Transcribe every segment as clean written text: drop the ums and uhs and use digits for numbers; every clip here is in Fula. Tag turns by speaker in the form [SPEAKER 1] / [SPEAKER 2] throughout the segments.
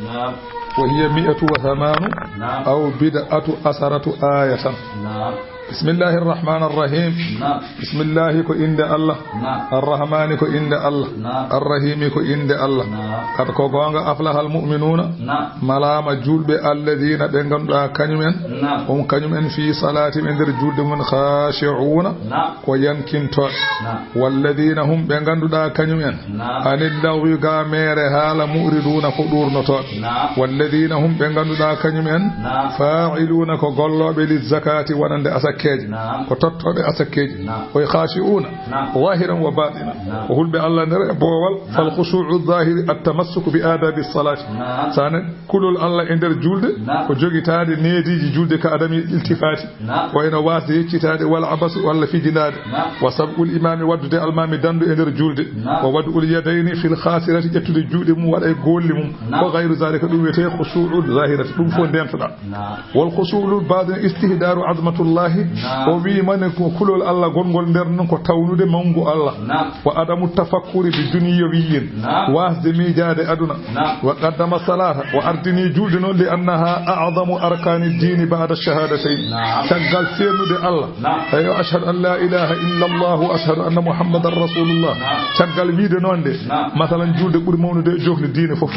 [SPEAKER 1] نعم
[SPEAKER 2] وهي 108 أو بدعة 10 آية.
[SPEAKER 1] نعم
[SPEAKER 2] بسم الله الرحمن الرحيم.
[SPEAKER 1] نعم
[SPEAKER 2] بسم الله كو إند الله.
[SPEAKER 1] نعم
[SPEAKER 2] الرحمن كو إند الله.
[SPEAKER 1] نعم
[SPEAKER 2] الرحيم كو إند الله.
[SPEAKER 1] نعم
[SPEAKER 2] قد كو غونغا أفلح المؤمنون.
[SPEAKER 1] نعم
[SPEAKER 2] ملام جولب الذين بنغندا كنيمن
[SPEAKER 1] نعم
[SPEAKER 2] هم كنيمن في صلاة من در جولد من خاشعون
[SPEAKER 1] نعم
[SPEAKER 2] كو ينكنتو
[SPEAKER 1] نعم
[SPEAKER 2] والذين هم بنغندا كنيمن
[SPEAKER 1] نعم
[SPEAKER 2] أن اللغو غامر حال مؤردون فدورنتو
[SPEAKER 1] نعم
[SPEAKER 2] والذين هم بنغندا كنيمن
[SPEAKER 1] نعم
[SPEAKER 2] فاعلون كو غولوبه للزكاة ونند أسكيج
[SPEAKER 1] نعم
[SPEAKER 2] وتطوب أسكيج
[SPEAKER 1] نعم
[SPEAKER 2] ويخاشعون
[SPEAKER 1] نعم
[SPEAKER 2] ظاهرا وباطنا
[SPEAKER 1] نعم
[SPEAKER 2] وهل بالله نرى بوال فالخشوع الظاهر التمسك بآداب الصلاة
[SPEAKER 1] نعم
[SPEAKER 2] سان كل الله عند الجلد
[SPEAKER 1] نعم
[SPEAKER 2] وجوغتاد نيدي جلد كادم الالتفات
[SPEAKER 1] نعم
[SPEAKER 2] وين واسي يكتاد ولا عبس ولا في جناد
[SPEAKER 1] نعم
[SPEAKER 2] وسبق الإمام ودد المام دند عند الجلد
[SPEAKER 1] نعم
[SPEAKER 2] وودء اليدين في الخاسرة يتد الجلد مو ولا يقول لهم وغير ذلك دويته خشوع الظاهرة دم فون ديمتدا
[SPEAKER 1] نعم
[SPEAKER 2] والخشوع الباطن استهدار عظمة الله وفي من كل الله غونغول nder non ko tawnude mangu Allah wa adamu tafakkuri bi dunyawiyin wasde miijaade aduna wa qaddama salata wa ardini julde non li annaha a'zamu arkani din ba'da shahadatayn tagal senude Allah ayo ashhadu an la ilaha illa Allah wa ashhadu anna muhammadar rasulullah tagal wiide non de masalan julde buri mawnude jofni diine fof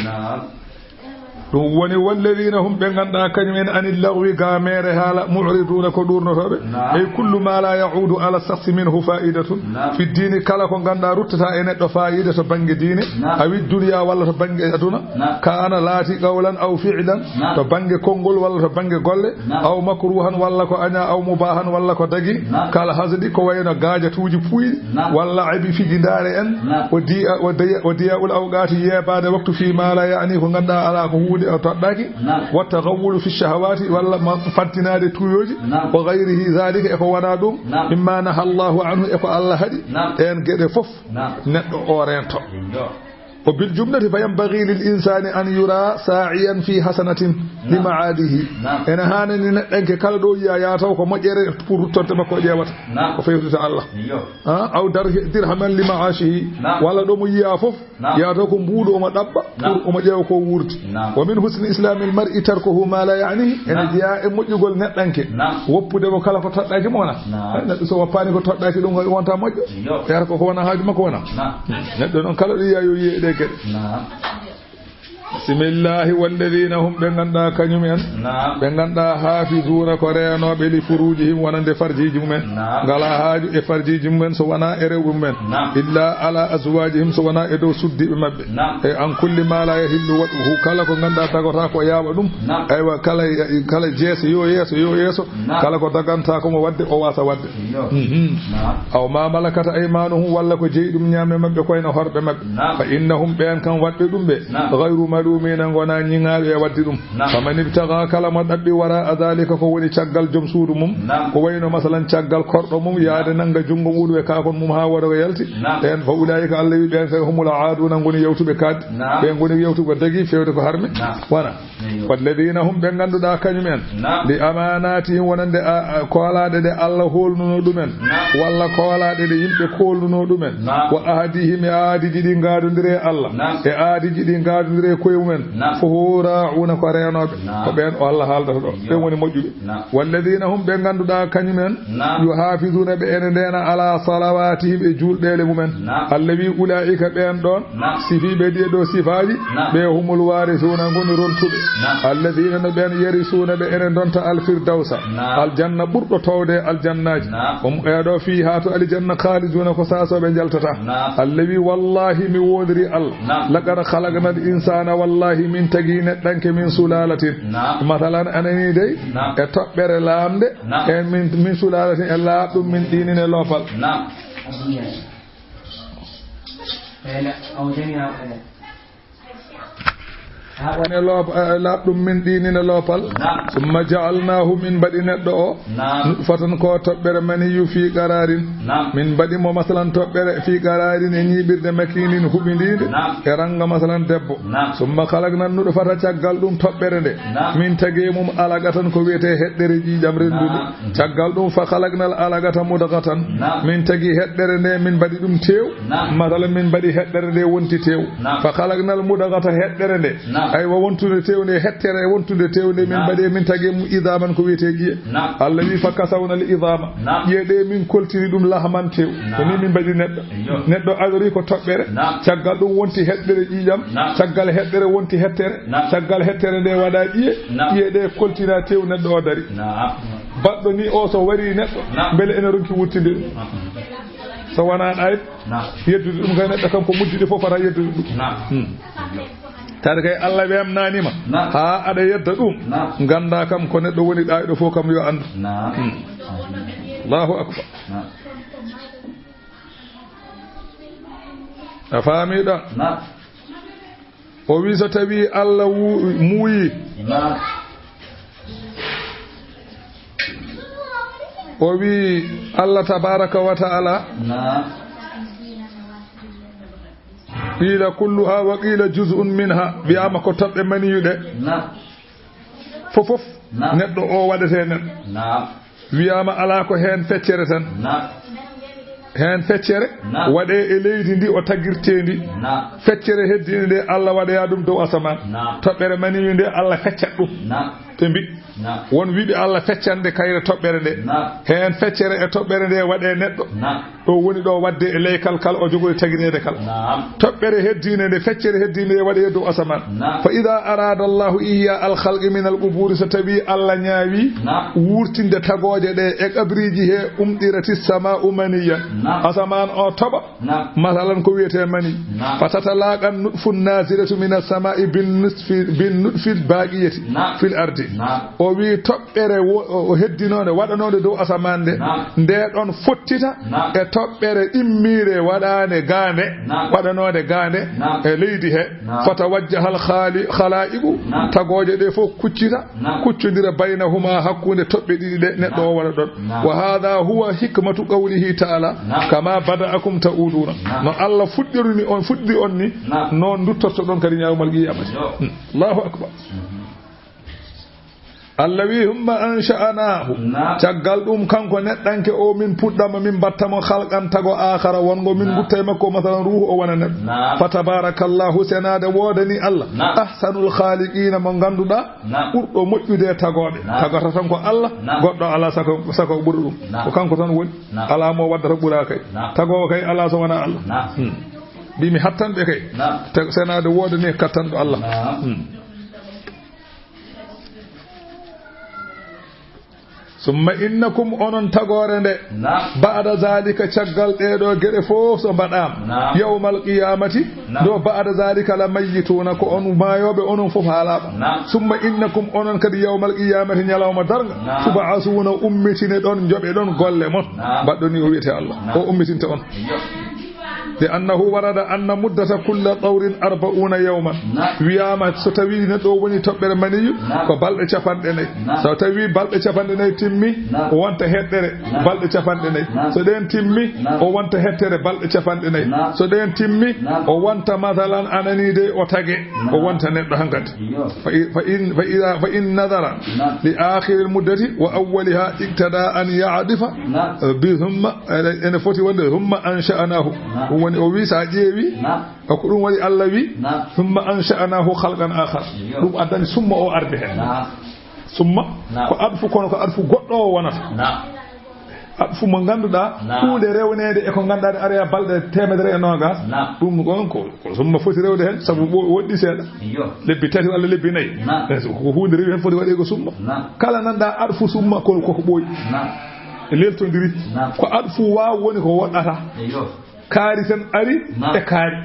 [SPEAKER 2] ɗum woni walladina hum ɓe ganduɗa kañumen anil lagwi ga mere haala mu'riduna ko ɗurnotoɓe ey kullu ma la yaudu ala sakhsi minhu fa'idatun fi dini kala ko ganduɗa ruttata e neɗɗo fa'ida to banggue diine awi duniya walla to banggue aduna ka ana laati qawlan aw fi'lan to banggue konngol walla to banggue golle aw makruhan walla ko aña aw mubahan walla ko dagi kala hasadi ko wayno gajatuji puyɗi walla abi fijidare en o diya ul awqati yebade waktu fi ma la yani ko ganduɗa ala ko huude o toɗɗaki wattaghawulu fi shahawati walla fantinade tuyoji wa ghayrihi zalika eko wona ɗum mimma naha Allahu anhu eko Allah haɗi en gueɗe fof neɗɗo o rento وبالجملة فينبغي للإنسان أن يرى ساعيا في حسنة لمعاده أنا هانني نك كالدو يا توكو مجر pour tonte makko jeewata ko fewtita Allah aw dirhaman lima'ashihi wala do mo yiya fof ya to ko mbuudo mo dabba pour o mo jeew ko wurti wa min husni islamil mar'i tarkuhu ma la ya'nihi en jiya e mojjugol neddanke woppude mo kala ko toddaki mo wona neddo so woppani ko toddaki dum wonta mojjo yar ko wona haaju makko wona neddo non kala do yayo yede نعم بسم الله والذين هم بغندا كنيومن بغندا حافظون كوريانو بلي فروجهم ونند فرجيجم من غلا حاج e farjiji men so wana e rewbe men illa ala azwajihim so wana e do suddi be mabbe e an kulli ma la yahillu wadhu kala ko ganda tagota ko yaaba dum aywa kala jeso yo yeso kala ko daganta ko mo wadde o wasa wadde aw ma malakata aymanuhum walla ko jeydum nyame mabbe ko ina horbe mabbe fa innahum ben kan wadde dum be ghayru malumina gona nyingaabe e waddi dum famani bitaga kala mo dabbi wara adalika ko woni caggal jom suudu mum ko wayno masalan caggal kordo mum yaade nanga jungo mudu e kakon mum ha waro yalti en fa ulaika allah wi ben kay humul aaduna ngoni yewtube kad be ngoni yewtugo dagi fewde ko harme wana walladina hum be ganduda kanyumen li amanatihim wonande koolade de allah holnuno dumen walla koolade de yimbe kolnuno dumen wa ahadihim aadiji di gadondire allah e aadiji di gadondire koyumen fuhurauna ko reenobe ko ben o allah haaldato do be woni mojjube walladina hum be ganduda kanyumen yuhafizuna be ene dena ala salawatihim e juldele mumen allawi ulaika ben don sifi be de do sifaji be humul warisuna ngoni rontube alladina ben yarisuna be ene donta al firdausa al janna burdo tawde al jannaji edo fi hatu al janna khaliduna ko saso be jaltata allawi wallahi mi wodri al laqad khalaqna al insana wallahi min tagine danke min sulalatin mathalan anani dey e tobbere lamde e min sulalatin e laabdum min dinine lofal woni laaɓɗum min ɗinina loopal summa ja'alnahu min mbaɗi neɗɗo o nutfatan ko toɓɓere maniyu fi qararin min mbaɗimo masalan toɓɓere fi qararin e ñiɓirde makinin huɓidinde e ranga masalan debbo summa halaknan nutfata caggal ɗum toɓɓere nde min tagi mum alagatan ko wiyete heɗɗere ƴiƴam rendude caggal ɗum fa halaknal alagata mudagatan min tagi heɗɗere nde min mbaɗi ɗum tew masalan min mbaɗi heɗɗere nde wonti tew fa halaknal mudagata heɗɗere nde aywa wontude tew nde hettere wontude tew nde min mbaɗi min tagi mum idaman ko wiyete ƴiye Allah wi fa kasawnal idama ƴiye ɗe min koltiri ɗum lahman tew ko ni min mbaɗi neɗɗo adori ko toɓɓere caggal ɗum wonti heɗɗere ƴiƴam caggal heɗɗere wonti hettere caggal hettere nde waɗa ƴiye ɗe koltina tew neɗɗo o dari baɗɗo ni o so wari neɗɗo beele ene ronki wuttinde ɗum so wona ɗayt yeddude ɗum kay neɗɗo kam ko mujjude fof ata yeddude ɗum tade kay Allah wemnanima ha aɗa yedda ɗum ganda kam ko neɗɗo woni ɗayɗo fof kam yo andu Allahu akbar a faamiɗa o wi so tawi Allah muuyi o wi Allah tabaraka wa ta'ala qila kulluha wa qila juz'un minha wiyama ko toɓɓe maniyuɗe fofof neɗɗo o waɗete neɗɗo wiyama ala ko hen feccere tan hen feccere waɗe e leydi ndi o taguirtendi feccere heddinde nde Allah waɗaya ɗum dow asaman toɓɓere maniyu nde Allah feccat ɗum te mbi won wiɓe Allah feccande kayre toɓɓere nde hen feccere e toɓɓere nde waɗe neɗɗo ɗo woni ɗo wadde e leykal kal o jogoy taguinede kal toɓɓere heddine nde feccere heddine nde waɗe dow asaman fa ida arada Allahu ihya al khalqi min al quburi so tawi Allah ñaawi wurtinde tagoje ɗe e qabriji he umɗirati sama'u maniyan asaman o toɓa masalan ko wiyete mani fatatalaqan nutfun naziratu min as sama'i bin nutfil baqiyati fil ardi o wi toɓɓere o heddinode waɗanode dow asaman nde ɗon fottita e toɓɓere ɗimmire waɗane gande waɗanode gande e leydi he fata wajjahal khala'iqu tagoje ɗe fof kuccodira baynahuma hakkunde toɓɓe ɗiɗi ɗe neɗɗo o waɗa ɗon wa hadha huwa hikmatu qawlihi ta'ala kama bada'akum ta'uduna no Allah fuɗɗiruni on fuɗɗi on ni non duttorto ɗon kadi ñawmal qiyamati Allahu akbar Allah wi humma ansha'anahu caggal ɗum kanko neɗɗanke o min puɗɗama min battamo halqan tago akhara wongo min guttay makko masalan ruhu o wona neɗɗo fa tabarakallahu senade wodani Allah ahsanul khaliqina mo ganduɗa ɓurɗo moƴƴude tagoɓe tagota tan ko Allah goɗɗo ala sako ɓuri ɗum ko kanko tan woni ala mo waddata ɓura kay tagowo kay ala so wona Allah bimi hattanɓe kay senade wodani kattanɗo Allah summa innakum onon tagore nde ba'da zalika caggal ɗeɗo geɗe fof so mbaɗama yawmal qiyamati do ba'da zalika la mayyituna ko on mayoɓe onon fof haalaɓa summa innakum onon kadi yawmal qiyamati ñalawma darga tub'asuna ummitine ɗon joɓe ɗon golle mon mbaɗɗoni o wiyete Allah o ummitinta on لأنه ورد أن مدة كل طور 40 يوما وياما ستوي ندو وني توبر مني ko balɗe capanɗe nayi so tawi balɗe capanɗe nayi timmi o wonta heddere balɗe capanɗe nayi so ɗen timmi o wonta hettere balɗe capanɗe nayi so ɗen timmi o wonta masalan ananide o tage o wonta neɗɗo hankadi fa in nadara li akhir al muddati wa awwaliha iktada an ya'difa bi thumma ene foti wonde thumma ansha'nahu woni o wi sa ƴeewi ko ɗum woni Allah wi thumma ansha'nahu khalqan akhar ɗum addani summa o arde hen summa ko adfu kono ko adfu goɗɗo o wonata adfu mo ganduɗa hunde rewnede e ko ganduɗa area balɗe 120 ɗum gon ko summa foti rewde hen sabu woɗɗi seeɗa lebbi tati walla lebbi nayyi ko hunde rewi hen foti waɗe ko summa kala nanɗa adfu summa koko ɓooyi leltodiri ko adfu waw woni ko woɗɗata kaari tan ari e kaari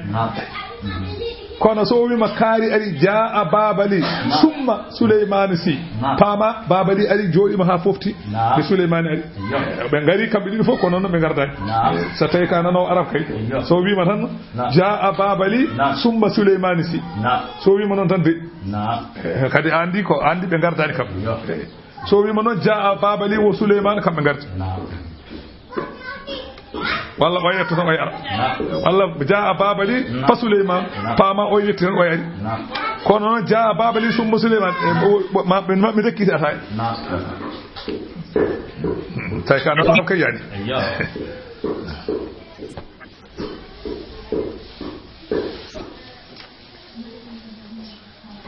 [SPEAKER 2] kono so wi makari ari jaa babali summa Suleyman si pama babali ari jodi ma ha fofti be Suleyman ari be ngari kambe didi fof kono non be garda sa tay kana no arab kay so wi ma tan jaa babali summa Suleyman si so wi ma non tan de kadi andi ko andi be gardani kam so wi ma non jaa babali wo Suleyman kam be gardi walla o yetto tan o yara walla jaa babali fa Suleyman pama o yetti tan o yari kono noon jaa babali summa Suleyman mi rekkiti atay tay ka no kay yani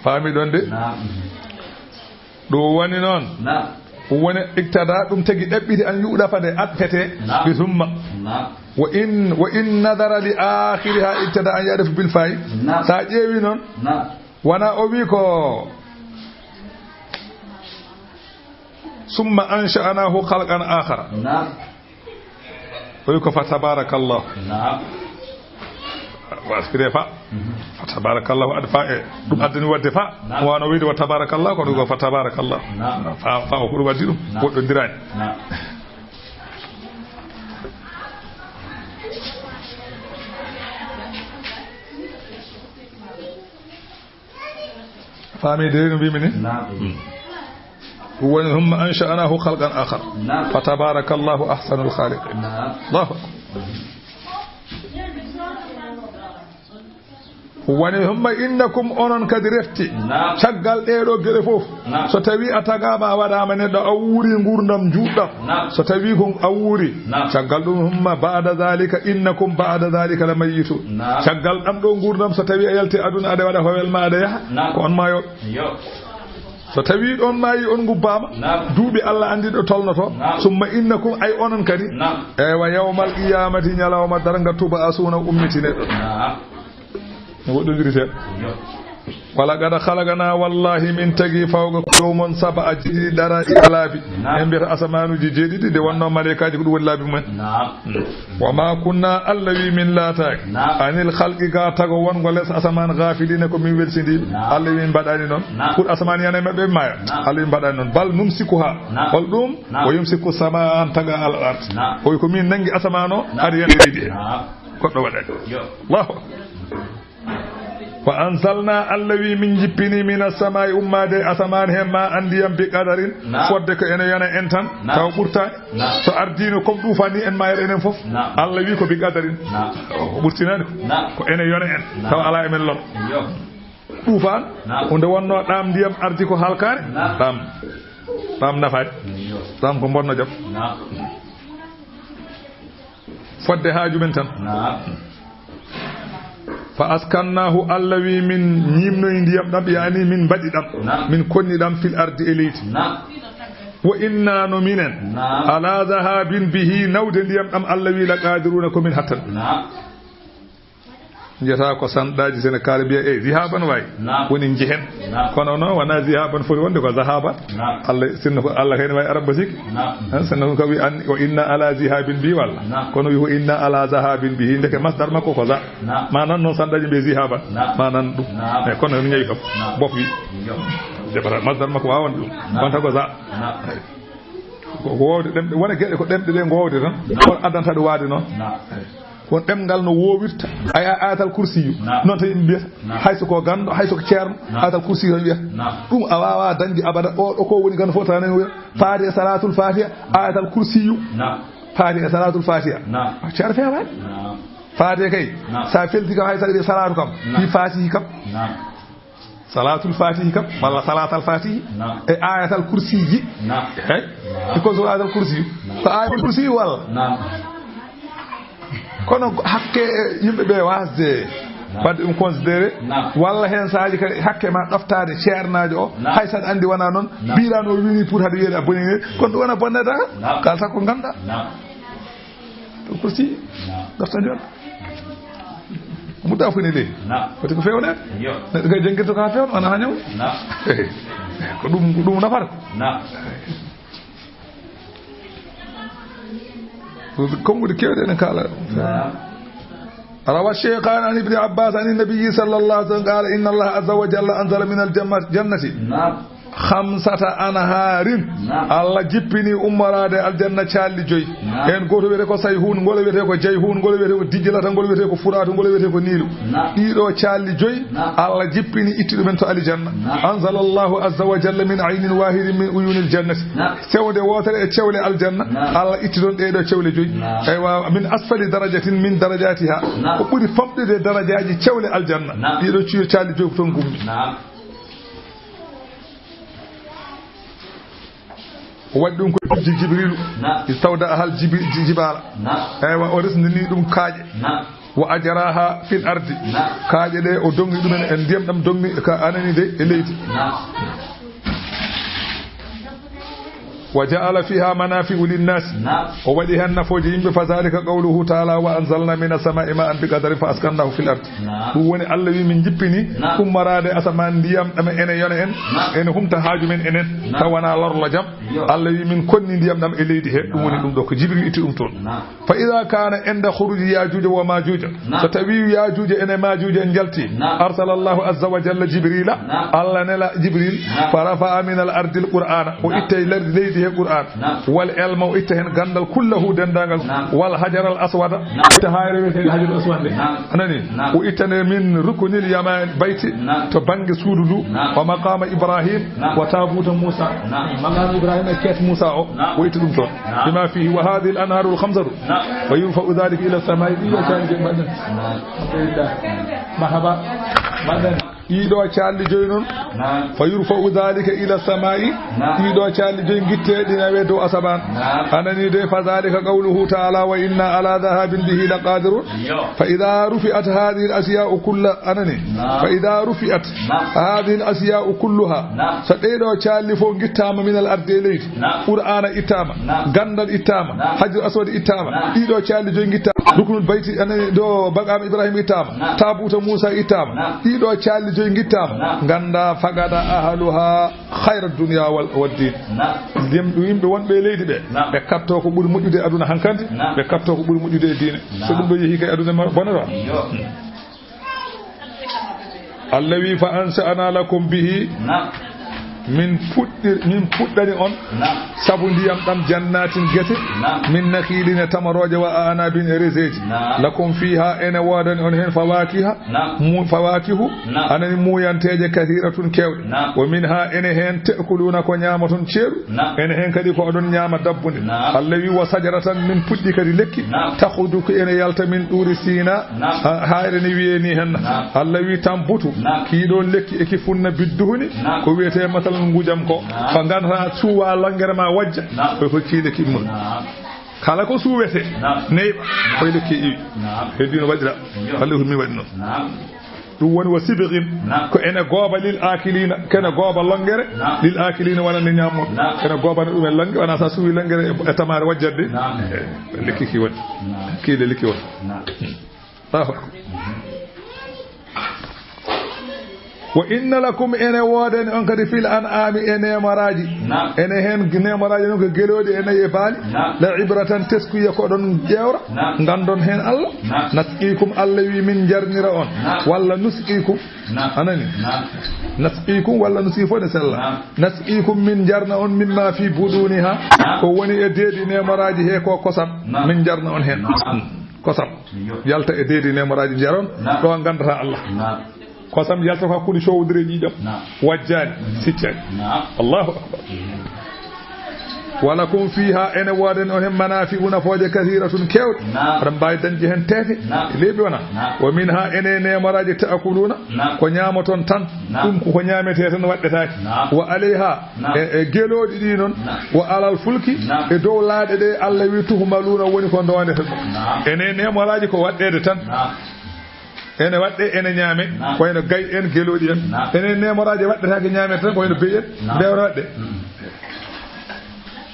[SPEAKER 2] faami ɗon de ɗo woni noon woni iktada ɗum tagi ɗaɓɓiti an yuɗa fade attete bi summa wa in nadara li akhiriha iktada an yadef bil fayi sa ƴeewi noon wana o wi ko summa ansha'nahu khalqan akhara o wi ko fa tabarakallah waskire fa tabarakallahu adfa e dum addani wadde fa wano wiide wa tabarakallahu ko ko fa tabarakallahu fa ko waddi dum boddo dirani fami de no bimini huwa hum ansha'nahu khalqan akhar fa tabarakallahu ahsanul khaliqin Allahu woni humma innakum onon kadi refti caggal ɗeɗo gele fof so tawi a tagama waɗama neɗɗo a wuuri gurdam juɗɗam so tawi ko a wuuri caggal ɗum humma ba'da zalika innakum ba'da zalika la mayitu caggal ɗam ɗo gurdam so tawi a yalti aduna aɗa waɗa howel ma aɗa yaha ko on mayo so tawi ɗon maayi on gubbama duuɓi Allah andi ɗo tolnoto summa innakum ay onon kadi ewa yawmal qiyamati ñalawma darga tuba asuna ummitineɗo woɗɗodiri seeɗa wala gada halagana wallahi min tagi fawga yowmon saba a jiɗi ɗara ɗi laabi en mbiyata asamanuji jeeɗiɗi nde wonno malaikaji ko ɗum woni laabi mumen wa ma kunna Allah wi min laataki anil halqi ga tago wongo less asaman gafilina ko min welsidiɓe Allah wi min mbaɗani noon pour asaman yana mabɓe maya Allah wi mbaɗani noon bal numsiku ha hol ɗum o yumsiku sama an taga al ard oy ko min nangi asaman o aɗa yande leydi he goɗɗo waɗani Allahu wa anzalna allawi min jippini minas samai ummade asaman he ma andiyam bi qadarin fodde ko ene yana en tan taw ɓurtani so ardino comme ɗufani en mayre enen foof Allah wi ko bi qadarin o ɓurtinani ko ene yona en taw ala emen lor ɗufan hunde wonno ɗam ndiyam ardi ko halkare ɗam nafade ɗam ko bonno jam fodde hajumen tan fa askannahu allawi min ñimnoy ndiyam ɗam yani min mbaɗi ɗam min konni ɗam fil ardi e leydi wa inna no minen ala zahabin bihi nawde ndiyam ɗam allawi la qadiruna komin hattan jeta ko sanɗaji sene kaala mbiya e zihaban wayi woni jehen kono noon wona zihaban foti wonde ko zahaban Allah sinno ko Allah kayne wawi araba siki sinno ko wi an wa inna ala zihabin bi walla kono wi wa inna ala zahabin bi ndeke masdar makko ko za manan noon sanɗaji mbiya zihaban manan ɗum e kono no ñawi kam bof wi jebata masdar makko wawan ɗum wonta ko za ko wowde ɗemɗe wona gueɗe ko ɗemɗe ɗe gowde tan on addanta ɗo waade noon won ɗemgal no wowirta aya ayatal kursiyu noon tan yimɓe mbiyata hayso ko ganɗo hayso ko ceerno ayatal kursiyu tan wiyata ɗum a wawa dañde abada o ɗo ko woni gan fof tan wiya faade e salatul fatiha ayatal kursiyu faade e salatul fatiha ceerno fewani faade kay sa felti kam hay saɗaɗe salatu kam fi fatihi kam salatul fatihi kam walla salatal fatihi e ayatal kursiji hey ko so ayatal kursiyu ko ayatal kursiyu walla kono hakke yimɓe ɓe wasde wadde ɗum considéré walla hen saaji kadi hakke ma ɗoftade ceernajo o hay saɗa andi wona noon mbirano wini pour haade wiyeede a bonini kono ɗum wona bonnede ka kalata ko ganduɗa to kursi ɗoftandi on mudda foni leydi foti ko fewnede neɗɗo kay jangguirta ko ha fewna wona ha ñawde ko ɗum nafata ko kongude kewɗe ene kala روى الشيخان عن ابن عباس عن النبي صلى الله عليه وسلم قال إن الله عز وجل أنزل من الجنة 5 أنهار الله جبني أمراد الجنة شالي جوي إن قولوا بيتكو سيهون قولوا بيتكو جيهون قولوا بيتكو دجلة قولوا بيتكو فرات قولوا بيتكو نيلو إيرو شالي جوي الله جبني إتلو من تؤالي جنة أنزل الله عز وجل من عين واحد من عيون الجنة سوى واتر اتشولي الجنة الله إتلو إيرو اتشولي جوي أيوة من أسفل درجة من درجاتها وقولي فمد درجات اتشولي الجنة إيرو شالي جوي فتنكم waddum ko jibril istawda hal jibala aywa o resnini dum kaaje wa ajraha fil ardi kaaje de o dongi dum en ndiyam dam dongi ka anani de e leydi وجعل فيها منافع للناس ووجه النفوجين بفذلك قوله تعالى وأنزلنا من السماء ماء بقدر فأسكناه في الأرض هو الذي من جبني كم مراد أسمان ديام أم إن ينن إن هم تهاج من إن توانا لر لجم الذي من كن ديام دم إليه دون دم دوك جبريل إتلمتون فإذا كان عند خروج ياجوج وماجوج ستبي ياجوج إن ماجوج انجلتي أرسل الله عز وجل جبريل الله نلا جبريل فرفع من الأرض القرآن وإتى إلى القرآن والعلم وإتهن غندل كله دندانغل والحجر الأسود تهاير الحجر الأسود أنني وإتن من ركن اليمان بيت تبنج سودلو ومقام إبراهيم وتابوت موسى مقام إبراهيم كيت موسى وإتدم صور بما فيه وهذه الأنهار الخمسة وينفع ذلك إلى السماء إلى كان جمعنا مرحبا إيدو تشالي جوينون فيرفع ذلك إلى السماء إيدو تشالي جوين جتة دينا ويدو أسبان أنني دي فذلك قوله تعالى وإنا على ذهاب به لقادرون فإذا رفعت هذه الأشياء كلها أنني فإذا رفعت هذه الأشياء كلها سيدو تشالي فوق جتام من الأرض إليه قرآن إتامة غندل إتامة حجر أسود إتامة إيدو تشالي جوين جتام ركن البيت أنني دو بقام إبراهيم إتامة تابوت موسى إتامة إيدو تشالي جنجتام غندا فغدا اهلها خير الدنيا والدين dem do yimbe wonbe leydi be katto ko buri mujjude aduna hankande be katto ko buri mujjude diine so dum do yehi kay aduna bonora allawi fa ansa'ana lakum bihi min puddani on sabu ndiyam dam jannatin gete min nakhilina tamaroje wa anabin reseji lakum fiha ena wadan on hen fawakiha mu fawakihu anani muyanteje kathiratun kewde wa minha ene hen ta'kuluna ko nyamaton ceeru ene hen kadi ko odon nyama dabbunde allawi wa sajaratan min puddi kadi lekki takhudu ko ene yalta min duri sina hayre ni wieni hen allawi tambutu ki don lekki e ki funna bidduhuni ko wiete masal ngujam ko fa nganta suwa langere ma wajja ko kiile kimmo kala ko suwete neyba ko lekki iwi hedino wadira Allah mi wadino dum woni wasibigin ko ene gooba lil akilina kana gooba langere lil akilina wana ne nyammo kana gooba dum e langere wana sa suwi langere e tamare wajjade lekki ki woni kiile lekki woni وإن لكم إن وادن أنكر في الأنعام إن مراجي إن هن مراجي نك جلود إن يبال لا عبرة تسكي يكون جورا غندون هن الله نسقيكم الله من جرنيرون ولا نسقيكم أنني نسقيكم ولا نسيفون سلا نسقيكم من جرنون مما في بدونها كوني إديدي نمراجي هيك وقصب من جرنون هن قصب يالتا إديدي نمراجي جرون لو غندها الله قسم يالتا كل شو دري جيجم وجان سيتان الله أكبر ولكم فيها أن وادن أهم منافع نفوج كثيرة كيوت رمبايتن جهن تافي ليبونا ومنها أن نمراج تأكلون كنيامة تن كنيامة تن واتتاك وعليها جلود دينون وعلى الفلك دولاد دي الله يتهملون ونكون دوانه أن نمراج كواتت تن ene wadde ene nyame ko ene gay en gelodi en ene nemoraje waddata nyame tan ko ene beyen bewra wadde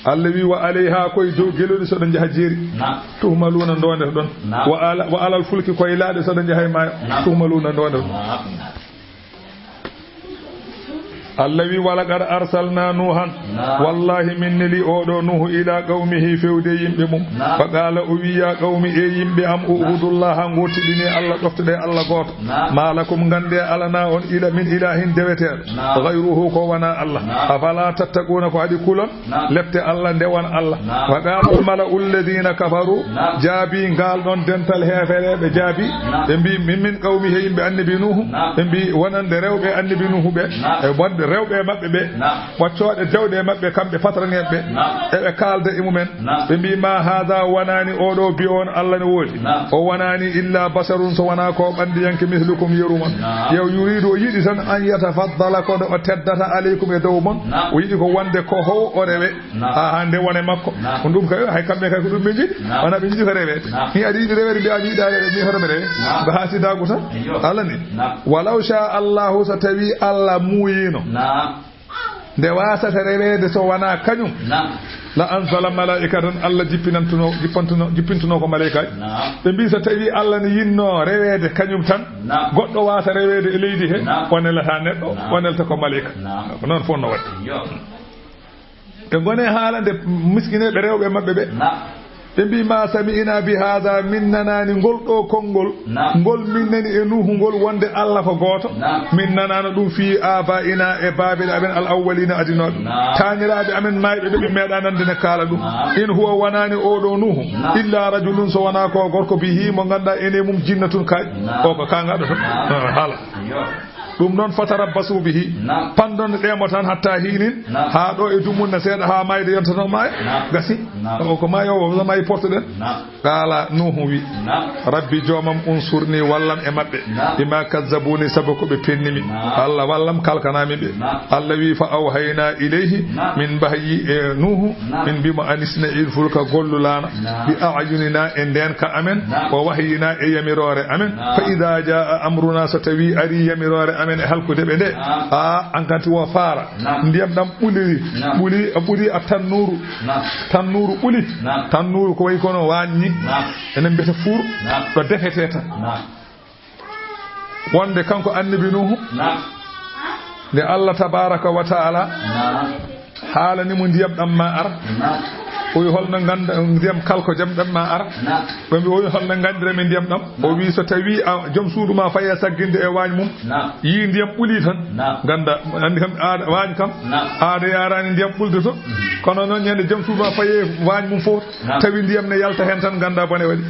[SPEAKER 2] Allah wi wa alayha koy do gelodi so do jahajeri tuhmaluna ndonde don wa alal fulki koy laade so do jahay ma tuhmaluna ndonde Allah wi wala qad arsalna nuhan wallahi minni li oɗo nuhu ila qawmihi fewde yimɓe mum fa qala o wi ya qawmi e yimɓe am ubudullah gottidini Allah ɗoftude Allah goto malakum gande alana on ila min ilahin deweteɗo gayruhu ko wana Allah afala tattaquna ko adi kulon lepte Allah ndewan Allah wa qala mala'u alladhina kafaru jaabi ngal ɗon dental hefeleɓe jaabi ɓe mbi min qawmihi yimɓe annabi nuhu ɓe mbi wonande rewɓe annabi nuhu ɓe e wonde rewɓe maɓɓe ɓe waccoɗe dewɗe maɓɓe kamɓe patrangeɓe eɓe kalda e mumen ɓe mbi ma hada wonani oɗo bi on Allah ne woodi o wonani illa basarun so wona ko ɓandiyanke mislukum yeruma yew yuridu o yiɗi tan an yatafaddala kono o teddata aleykum e dow mon o yiɗi ko wonde ko how o rewe ha hande wone makko ko ɗum kay hay kamɓe kay ko ɗum ɓe jiɗi wona ɓe jiɗi ko rewede ni aɗa yiɗi rewede mbi a yiɗa rewe mi hoto mi rewe ko hasidagu tan Allah ni walaw sha Allahu so tawi Allah muyino nde wasata rewede so wona kañum la anzala malaikatan Allah jippintuno ko malaikaji ɓe mbi so tawi Allah ne yinno rewede kañum tan goɗɗo wasa rewede e leydi he wonelata neɗɗo wonelta ko malaika ko noon fof no waɗi ɓe gone haalande miskineɓe rewɓe maɓɓe ɓe ɓe mbi ma sami'ina bi hada min nanani ngol ɗo konngol ngol min nani e nuhu ngol wonde Allah ko goto min nanano ɗum fi abaina e babeɗe amen al awwalina adinoɓe taniraɓe amen mayɓe ɓe meeɗa nande ne kaala ɗum in huwa wonani oɗo nuhu illa rajulun so wona ko gorko bihi mo ganduɗa ene mum jinnatun kaƴ o ko kangaɗo tan haala ɗum noon fatarabbasu bihi pandon ɗemo tan hatta hinin ha ɗo e dumunna seeɗa ha mayde yontato maya gasi o ko mayo mayi porte ɗen qala nuhu wi rabbi jomam unsurni wallam e maɓɓe bima kazzabuni saabu ko ɓe pennimi Allah wallam kalkanami ɓe Allah wi fa awhayna ilayhi min bahyi e nuhu min mbimo anisna il fulka gollu lana bi a'yunina e ndenka amen o wahyina e yamirore amen fa ida jaa amruna so tawi ari yamirore amen e halkude ɓe nde an kanti wo faara ndiyam ɗam ɓuli a tannuru ɓuli tannuru ko wayi kono waññi enen mbiyata fuur ɗo defete tan wonde kanko annabi nuhu nde Allah tabaraka wa taala haalanimo ndiyam ɗam ma ar o wi holno ganda ndiyam kalko jam ɗam ma ara ɓe mbi o wi holno gandirami ndiyam ɗam o wi so tawi joom suudu ma faye sagginde e waañ mum yi ndiyam ɓuuli tan ganda andi kam aada waañ kam aada yarani ndiyam ɓulde to kono noon ñande joom suudu ma faye waañ mum fof tawi ndiyam ne yalta hen tan ganda bone waɗi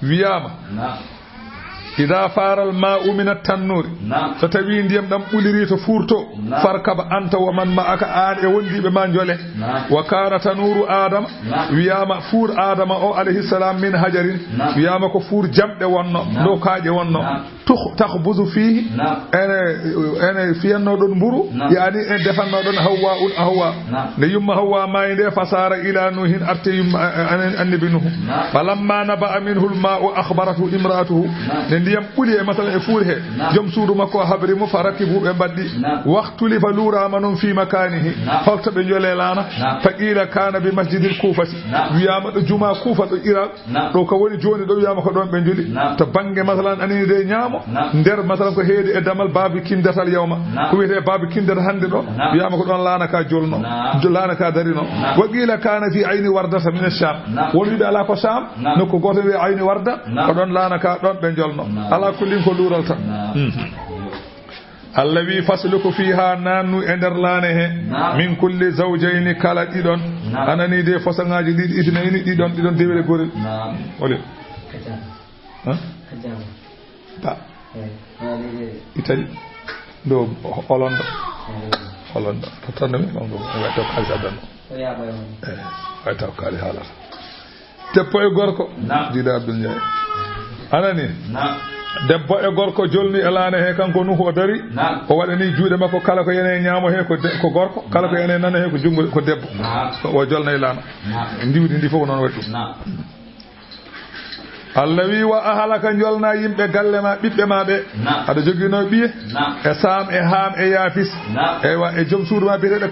[SPEAKER 2] wiyama ida faral ma'u min at-tannuri so tawi ndiyam ɗam ɓuliri to furto farkaba anta wa man ma'aka an e wondiɓe ma jole wa kana tanuru adama wiyama fuur adama o alayhi salam min hajarin wiyama ko fuur jamɗe wonno dow kaaƴe wonno takhbuzu fihi ene fiyanno ɗon mburu yani en defanno ɗon hawwa ahwa nde yumma hawwa mayi nde fasara ila nuhin arte yumma annabi nuhu falamma naba'a minhu al-ma'u akhbaratu imra'atuhu ndiyam ɓuli e masala e fuur he joom suudu makko habri mo fa rakibuɓe mbaddi waktuli fa luurama noon fi makanihi holto ɓe jole lana fa qila kana bi masjidil kufati wiyama ɗo juma kuufa ɗo iral ɗo ko woni joni ɗo wiyama ko ɗon ɓe joli to banggue masalan anini de ñaamo nder masalan ko heedi e damal babi kindatal yawma ko wiyete babi kindata hande ɗo wiyama ko ɗon lana ka jolno lana ka darino wa qila kana fi ayni wardata min ash-sham won wiɓe ala ko sham nokko goto wiye ayni warda ko ɗon lana ka ɗon ɓe jolno ala kullin ko luural tan Allah wi fasluku fiha nannu e nder laane he min kulli zawjayni kala ɗiɗon anani de façon-ngaji ɗiɗi itinayni ɗiɗon dewere gorel ole ba itali do holondo to tanmi mamdo wa to kali adano wa to kali halata debbo e gorko dida Abdul Njaay anani debbo e gorko jolni e laane he kanko nuhu o dari o waɗani juuɗe makko kala ko yene ñaamo he ko gorko kala ko yene nana he ko jungo ko debbo o jolna e laana ndiwdi ndi fof noon waɗi ɗum Allah wi wa ahlaka jolna yimbe galle ma bibbe ma be ada jogino biye e sam e ham e yafis e wa e jom suudu ma bi'ede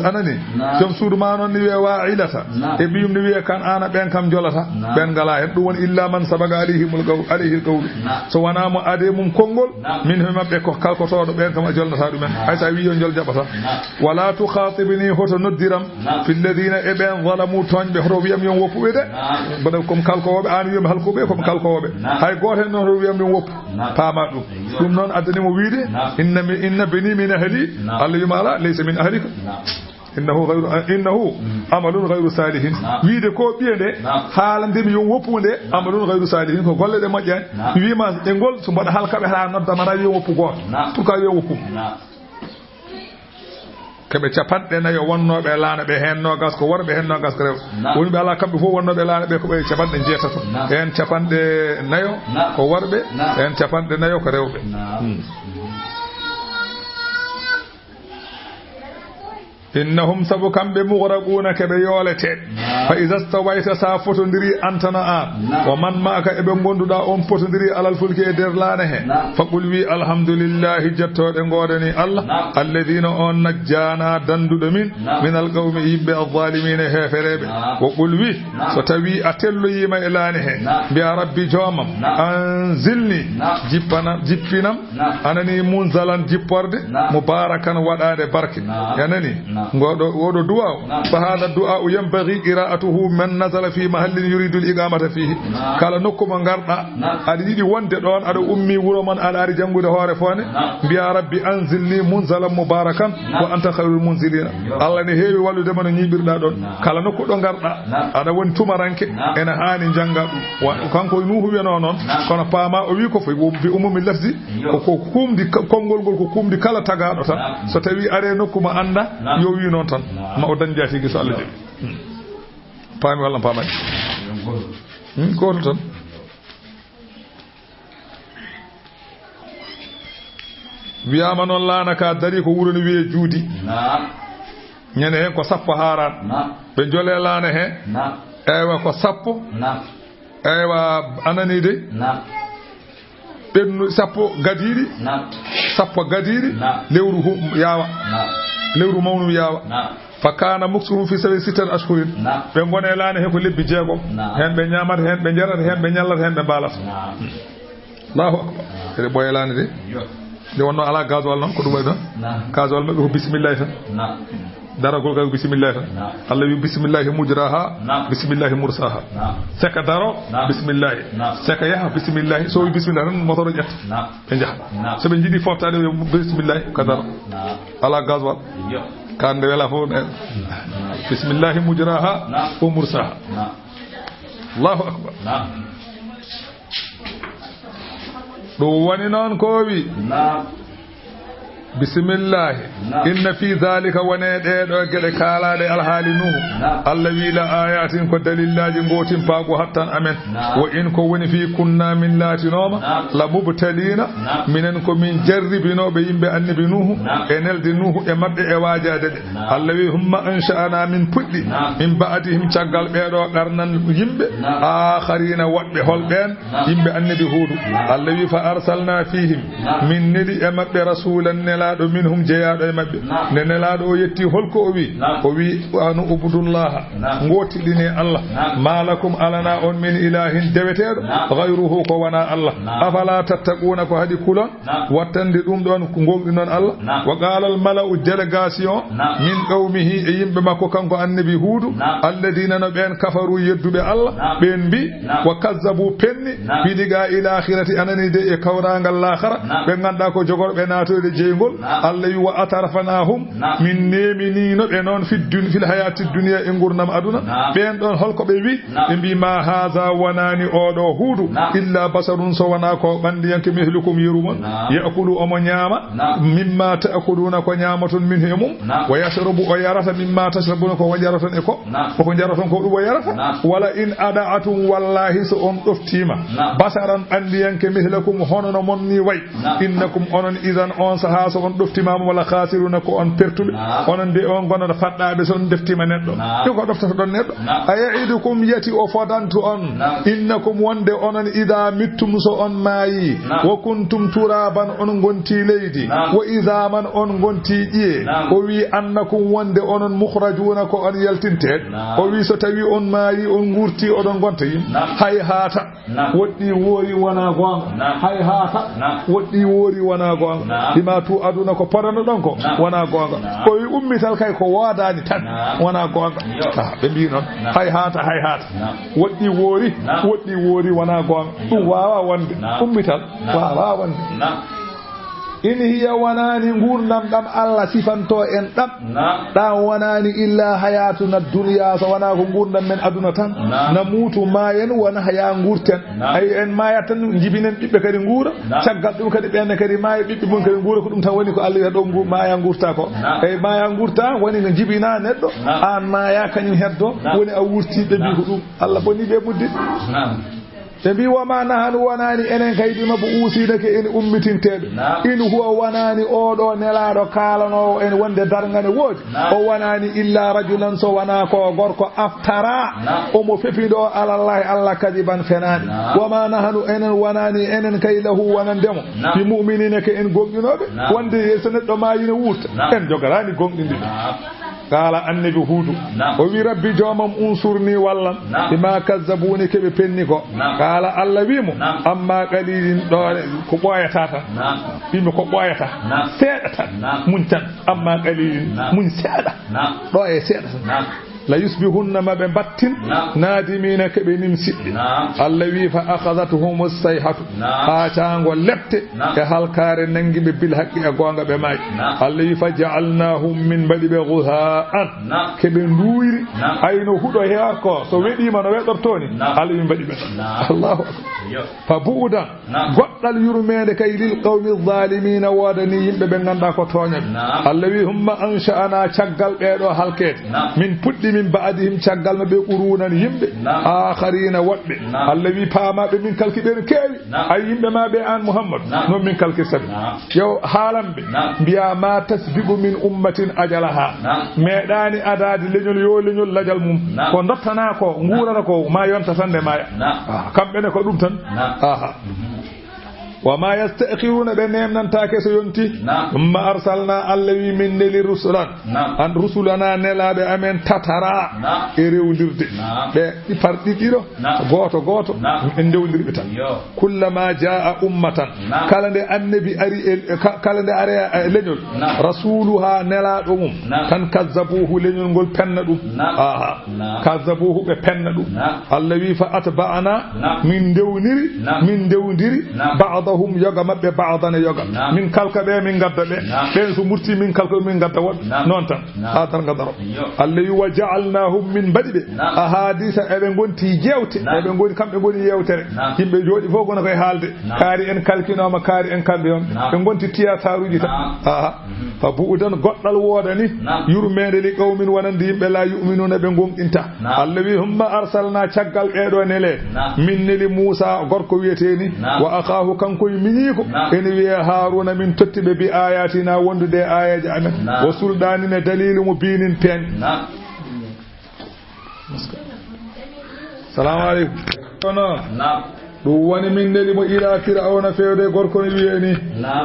[SPEAKER 2] anani jom suudu ma non ni wi wa'ilata e biyum ni wi kan ana ben kam jolata ben gala en dum won illa man sabaga alayhimul qawl alayhil qawl so wana mo ade mum kongol min he mabbe ko kalkotodo ben kam jolnata dum en haysa wi yo jol jabata wala tu khatibni hoto noddiram fil ladina e ben zalamu tonbe hoto wiyam yon woppube de bada kom kalkowobe an wiyam halkobe kom kalkowobe hay goten non wiyam yon woppu pama dum non adani mo wiide inna bani min ahli Allah yumala laysa min ahlika innahu amalun ghayru salihin wiide ko biende haalande mi yon woppunde amalun ghayru salihin ko golle de majjan wiima e gol so boda halkabe ha nodda mara yon woppu go tuka yon woppu kebe capanɗe nayo wonnoɓe laana ɓe hen nogas ko worɓe hen nogas ko rew woni ɓe ala kamɓe fof wonnoɓe laana ɓe ko ɓe capanɗe jeetato hen capanɗe nayo ko worɓe hen capanɗe nayo ko rewɓe innahum sabu kamɓe mughraquna keɓe yoolete fa iza stawayta sa fotodiri antana an wa man ma'aka eɓe gonduɗa on potodiri alal fulki e nder laana he fa qul wi alhamdulillahi jettoɗe godani Allah alladhina on najjana danduɗo min alqawmi yimɓe adh-dhalimin hefereɓe wa qul wi so tawi a telloyima e laani he mbiya rabbi jomam anzilni jippinam anani munzalan jipporde mubarakan waɗade barke yanani wodo du'a fa hada du'a yanbaghi qira'atuhu man nazala fi mahallin yuridu al-iqamata fihi kala nokkuma garda adi yidi wonde don ada ummi wuro man ala ari jangude hoore fone biya rabbi anzilni munzalan mubarakan wa anta khairul munzilin Allah ne heewi wallude man nyibirda don kala nokku do garda ada won tumaranke ena hani janga wa kanko nuhu wi non kono paama o wi ko fi umumi lafzi ko kumdi kongol gol ko kumdi kala tagado tan so tawi are nokkuma anda yo wi non tan ma o dañ jaati gi so Allah jeli paami walla paamani goto tan wiyama noon laana ka dari ko wuro no wiye juudi ñande hen ko sappo haran ɓe jole laana he ewa ko sappo ewa anani de ɓennu sappo gadiɗi sappo gadiɗi lewru yawa lewru mawnu yawa fakana muksuhum fi sawi sittan ashhurin be gone laane he ko lebbi jeegom hen be nyamata hen be jarata hen be nyallata hen be balata Allahu akbar ede boye laane de wonno ala gasoil non ko dum waydo gasoil mabbe ko bismillah tan daragol ga bismillah tan Allah wi bismillah mujraha bismillah mursaha saka daro bismillah saka yaha bismillah so wi bismillah tan motoro jet be jaha so be jidi fortade bismillah kadaro ala gasoil kande wala fo bismillah mujraha wa mursaha Allahu akbar do woni non ko wi bismillah inna fi dhalika wanede do gede kalade alhali nuhu Allah wi la ayatin ko dalillaji gotin paago hattan amen wa in ko woni fi kunna min latinoma la mubtalina minen ko min jarribinobe yimbe annabi nuhu enelde nuhu e mabbe e wajade de Allah wi humma ansha'ana min puddi min ba'dihim caggal beedo qarnan yimbe akharina wadbe holben yimbe annabi hudu Allah wi fa arsalna fihim min nidi e mabbe rasulan nelaado minhum jeyaado e mabbe ne nelaado o yetti holko o wi anu ubudullah ngotidine Allah malakum alana on min ilahin dewetedo ghayruhu ko wana Allah afala tattaquna ko hadi kulon wattande dum don ko ngoldi non Allah wa qala al mala'u delegation min qawmihi e yimbe makko kanko annabi hudu alladina no ben kafaru yeddube Allah ben bi wa kazzabu penni bidiga ila akhirati anani de e kawrangal l'akhira be ganda ko jogorbe natode jeygol Allah wa atarfanahum min nemini no be non fil hayati dunya e gurnam aduna ben don holko be wi be bi ma haza wanani odo hudu illa basarun so wana ko bandi yanke mihlukum yirumon yaakulu omo nyama mimma taakuluna ko nyamaton min hemum wa yashrabu o yarata mimma tashrabuna ko wajaraton e ko jaraton ko dum yarata wala in ada'atun wallahi so on doftima basaran bandi yanke mihlakum hono no monni way innakum onon idan on saha so on ɗoftimama wala khasiruna ko on pertuɓe onon de on gonata faɗɗaɓe so on deftima neɗɗo ɗi ko ɗoftata ɗon neɗɗo a ya'idukum yati o fodantu on innakum wonde onon ida mittum so on maayi wa kuntum turaban on gonti leydi wa idaman on gonti ƴiye o wi annakum wonde onon mukhrajuna ko on yaltinte o wi so tawi on maayi on gurti oɗon gonta yim hay hata woɗɗi woori wona gonga hay hata woɗɗi woori wona gonga ɗima tu aduna ko parano ɗon ko wona gonga o wi ummital kay ko woodani tan wona gonga ɓe mbi noon hay hata woɗɗi woori wona gonga ɗum wawa wonde ummital wawa wonde in hiya wonani gurdam ɗam Allah sifanto en ɗam wonani illa hayatuna dunya so wona ko gurdam men aduna tan na mutu mayen wona haya gurten ay en maya tan jibinen ɓiɓɓe kadi guura caggal ɗum kadi ɓenne kadi maya ɓiɓɓe mum kadi guura ko ɗum tan woni ko Allah wiya ɗo maya gurta koey maya gurta woni no jibina neɗɗo an maya kañum heddo woni a wurti ɓe mbi ko ɗum Allah boni ɓe buddi ɓe mbi wama nahanu wonani enen kaydi mabo usidake en ummitinteɓe in huwa wonani oɗo nelaɗo kalanowo en wonde dargane woodi o wonani illa rajulan so wona ko gorko aftara omo fepiɗo alallahi Allah kadiban fenani wama nahanu enen wonani enen kay lahu wonandemo bi mu'minina ke en gonɗinoɓe wonde so neɗɗo mayino wurta en jogarani gonɗinde qala annabi huudu o wi rabbi jomam unsurni wallan bima kazzabuni keɓe penni ko qala Allah wimo amma qalilin ɗo ko ɓoyata tan wimi ko ɓoyata seeɗa tan mun tan amma qalilin mun seeɗa ɗo e seeɗa tan la yusbihunna ma ɓe battin nadimina keɓe nimsiɗɗi Allah wi fa akhadathum as-sayhatu ha caango lepte e halkare nangiɓe bil haqqi e gonga ɓe maayi Allah wi fa ja'alnahum min mbaɗi ɓe ghuhaan keɓe nduuyri ayno huɗo hewa ko so weɗima no weɗortoni Allah wi mbaɗi ɓe Allahu akbar fa bu'udan goɗɗal yurmede kay lil qawmi zalimina wodani yimɓe ɓe ganduɗa ko toñaɓe Allah wi humma ansha'ana caggal ɓeɗo halkede min puɗɗi min ba'dihim caggal no ɓe qurunan yimɓe akharina woɗɓe Allah wi paamaɓe min kalkiɗen keewi ay yimɓe ma ɓe an Muhammad non min kalkirtaɓe yow haalamɓe mbiya ma tasbiqu min ummatin ajalaha meeɗani adade leñol yo leñol lajal mum ko dottana ko guurata ko ma yonta tan nde maya kamɓene ko ɗum tan وما يستأخرون بنيم نتاكي سيونتي ثم أرسلنا اللوي من نلي رسلا أن رسلنا نلا بأمين تترى إريو لرد بفردي كيرو غوتو اندو لرد كلما جاء أمة كالند النبي كالند أري لنول رسولها نلا أمم كان كذبوه لنول نقول بندو كذبوه ببندو اللوي فأتبعنا من دونيري بعض hum yoga mabbe ba'dana yoga min kalka be min gadda be ben so murti min kalka min gadda won non tan ha tan gadaro alladhi waja'alnahum min badibe ahadisa ebe gonti jewte ebe goni kambe goni yewtere yimbe jodi fo gona koy haalde kaari en kalkinoma kaari en kambe on be gonti tiyataruji ta fa bu'udan goddal wodani yurmede li qawmin wanandi yimbe la yu'minuna be gonɗinta alladhi humma arsalna caggal edo nele min neli Musa gorko wiyeteni wa akahu koye miñiko ene wiya Haruna min tottiɓe bi ayatina wondude ayaji amen wo sulɗanine dalilu mo binin peñ salamu aleykum ɗum woni min neli mo ila fir'auna fewde gorko ne wiyeni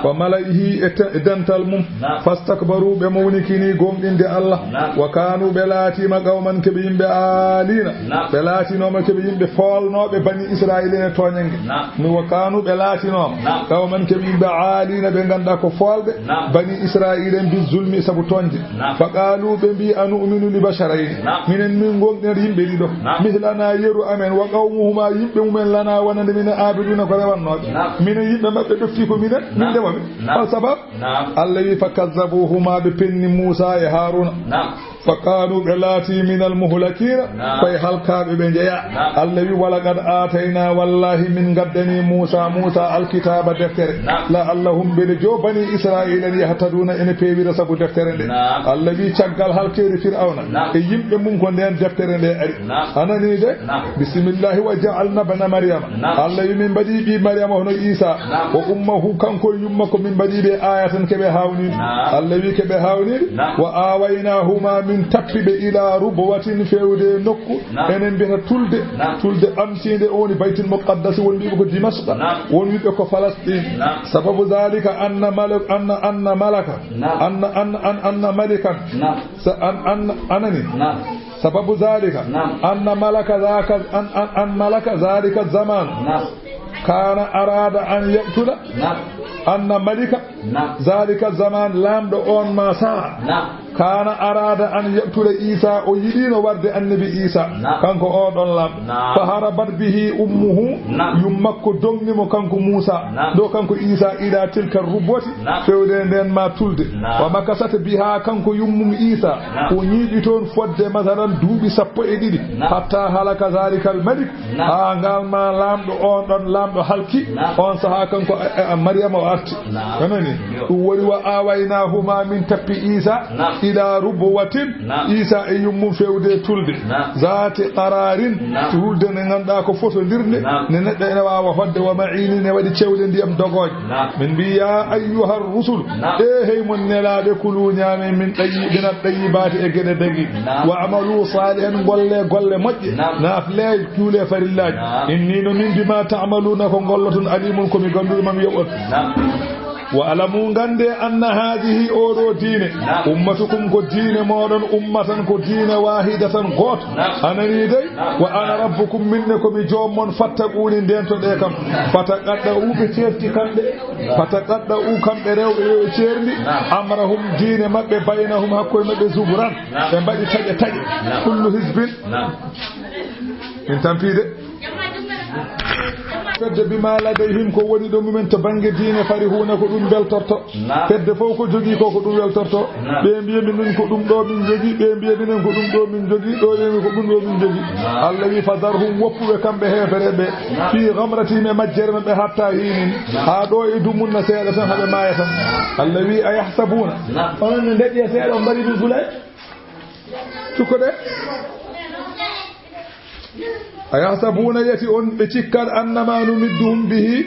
[SPEAKER 2] wa malaihi e dental mum fastakbaru ɓe mawnikini gomɗinde Allah wa kanu ɓe laatima qawman keɓe yimɓe alina ɓe laatinoma keɓe yimɓe foolnoɓe bani israila e toñangue mi wa kanu ɓe laatinoma qawman keɓe yimɓe alina ɓe ganduɗa ko foolɓe bani israila en bi zulmi saabu toñde fa qalu ɓe mbi anu'minu li basharayni minen min gomɗen yimɓe ɗiɗo mihlana yeru amen wa qawmuhuma yimɓe mumen lana wana min abiduna ko rewannoɓe min yimɓe mabɓe ɗofti ko minen min ndemoɓe hol sabab Allah wi fa kazzabuhuma ɓe penni Musa e Haruna فقالوا بلاتي من المهلكين في حلقا ببنجيا الذي ولقد آتينا والله من قدني موسى الكتاب دفتر لا اللهم بلجو بني إسرائيل يهتدون إن في برسب دفتر الذي شغل حلقا فرعون يمكن منكم دين دفتر أنا نيجي بسم الله وجعلنا بنا مريم الذي من بدي مريم هنا عيسى وأمه كان كل يومكم من بدي بآيات كبهاونين الذي كبهاونين وآويناهما من تقرب إلى ربوة فيودي نكو إنن بها تولد أمسين أوني بيت المقدس ونبيبك دمشق ونبيبك فلسطين سبب ذلك أن سبب ذلك أن ملك ذلك الزمان كان أراد أن يقتل أن ملك ذلك الزمان لم دون ما سا كان أراد أن يقتل عيسى ويدين ورد النبي عيسى كان كو أودون لام فهربت به أمه يمك دونغ كان كو موسى دو كان كو عيسى إلى تلك الربوة فودين ما تولد ومكثت بها كان كو يمم عيسى ونيديتون فود مثلا دوبي سابو إديدي حتى هلك ذلك الملك قال ما لام دون لام دو حلقي on saha kan ko Maryam warti kanani wori wa awaynahuma min tappi Isa ila rubuwatin Isa e yummum fewde tulde zati qararin tulde ne ganda ko foto dirne ne neddo ene wawa hodde wa ma'ini ne wadi cewde ndiyam dogoje min bi ya ayyuhar rusul e hey mon nelaade kulu nyame min tayyibina tayyibati e gede dagi wa amalu salihan golle mojje nafle juule farillaji inni no min bima ta'maluna ko gollotun alimun ko mi gandu mam yobot وألموا غندي أن هذه أورو دين أمتكم كو دين مودن أمة كو دين واحدة غوت أنا نيدي وأنا ربكم منكم جوم فاتقوني دينتو ديكم فتقدعوا بتيرتي كامبي فتقدعوا كامبي ريو تيرني أمرهم دين مبه بينهم حكو مبه زبران تنبالي تاجي كل حزب من تنفيذ fedde bima ladayhim ko woni do mumen to bange diine farihuna ko dum beltorto fedde fof ko jogi ko dum weltorto be mbiye min ko dum do min jogi be mbiye min ko dum do min jogi do yemi ko dum do min jogi Allah wi fadarhum woppube kambe heferebe fi ghamrati me majjerme be hatta hinin ha do e dumunna seeda tan habe mayata Allah wi ayahsabuna on ndedi seeda mbari bi gulay tukode ayahsabuna yati on be cikkar annama numidduhum bihi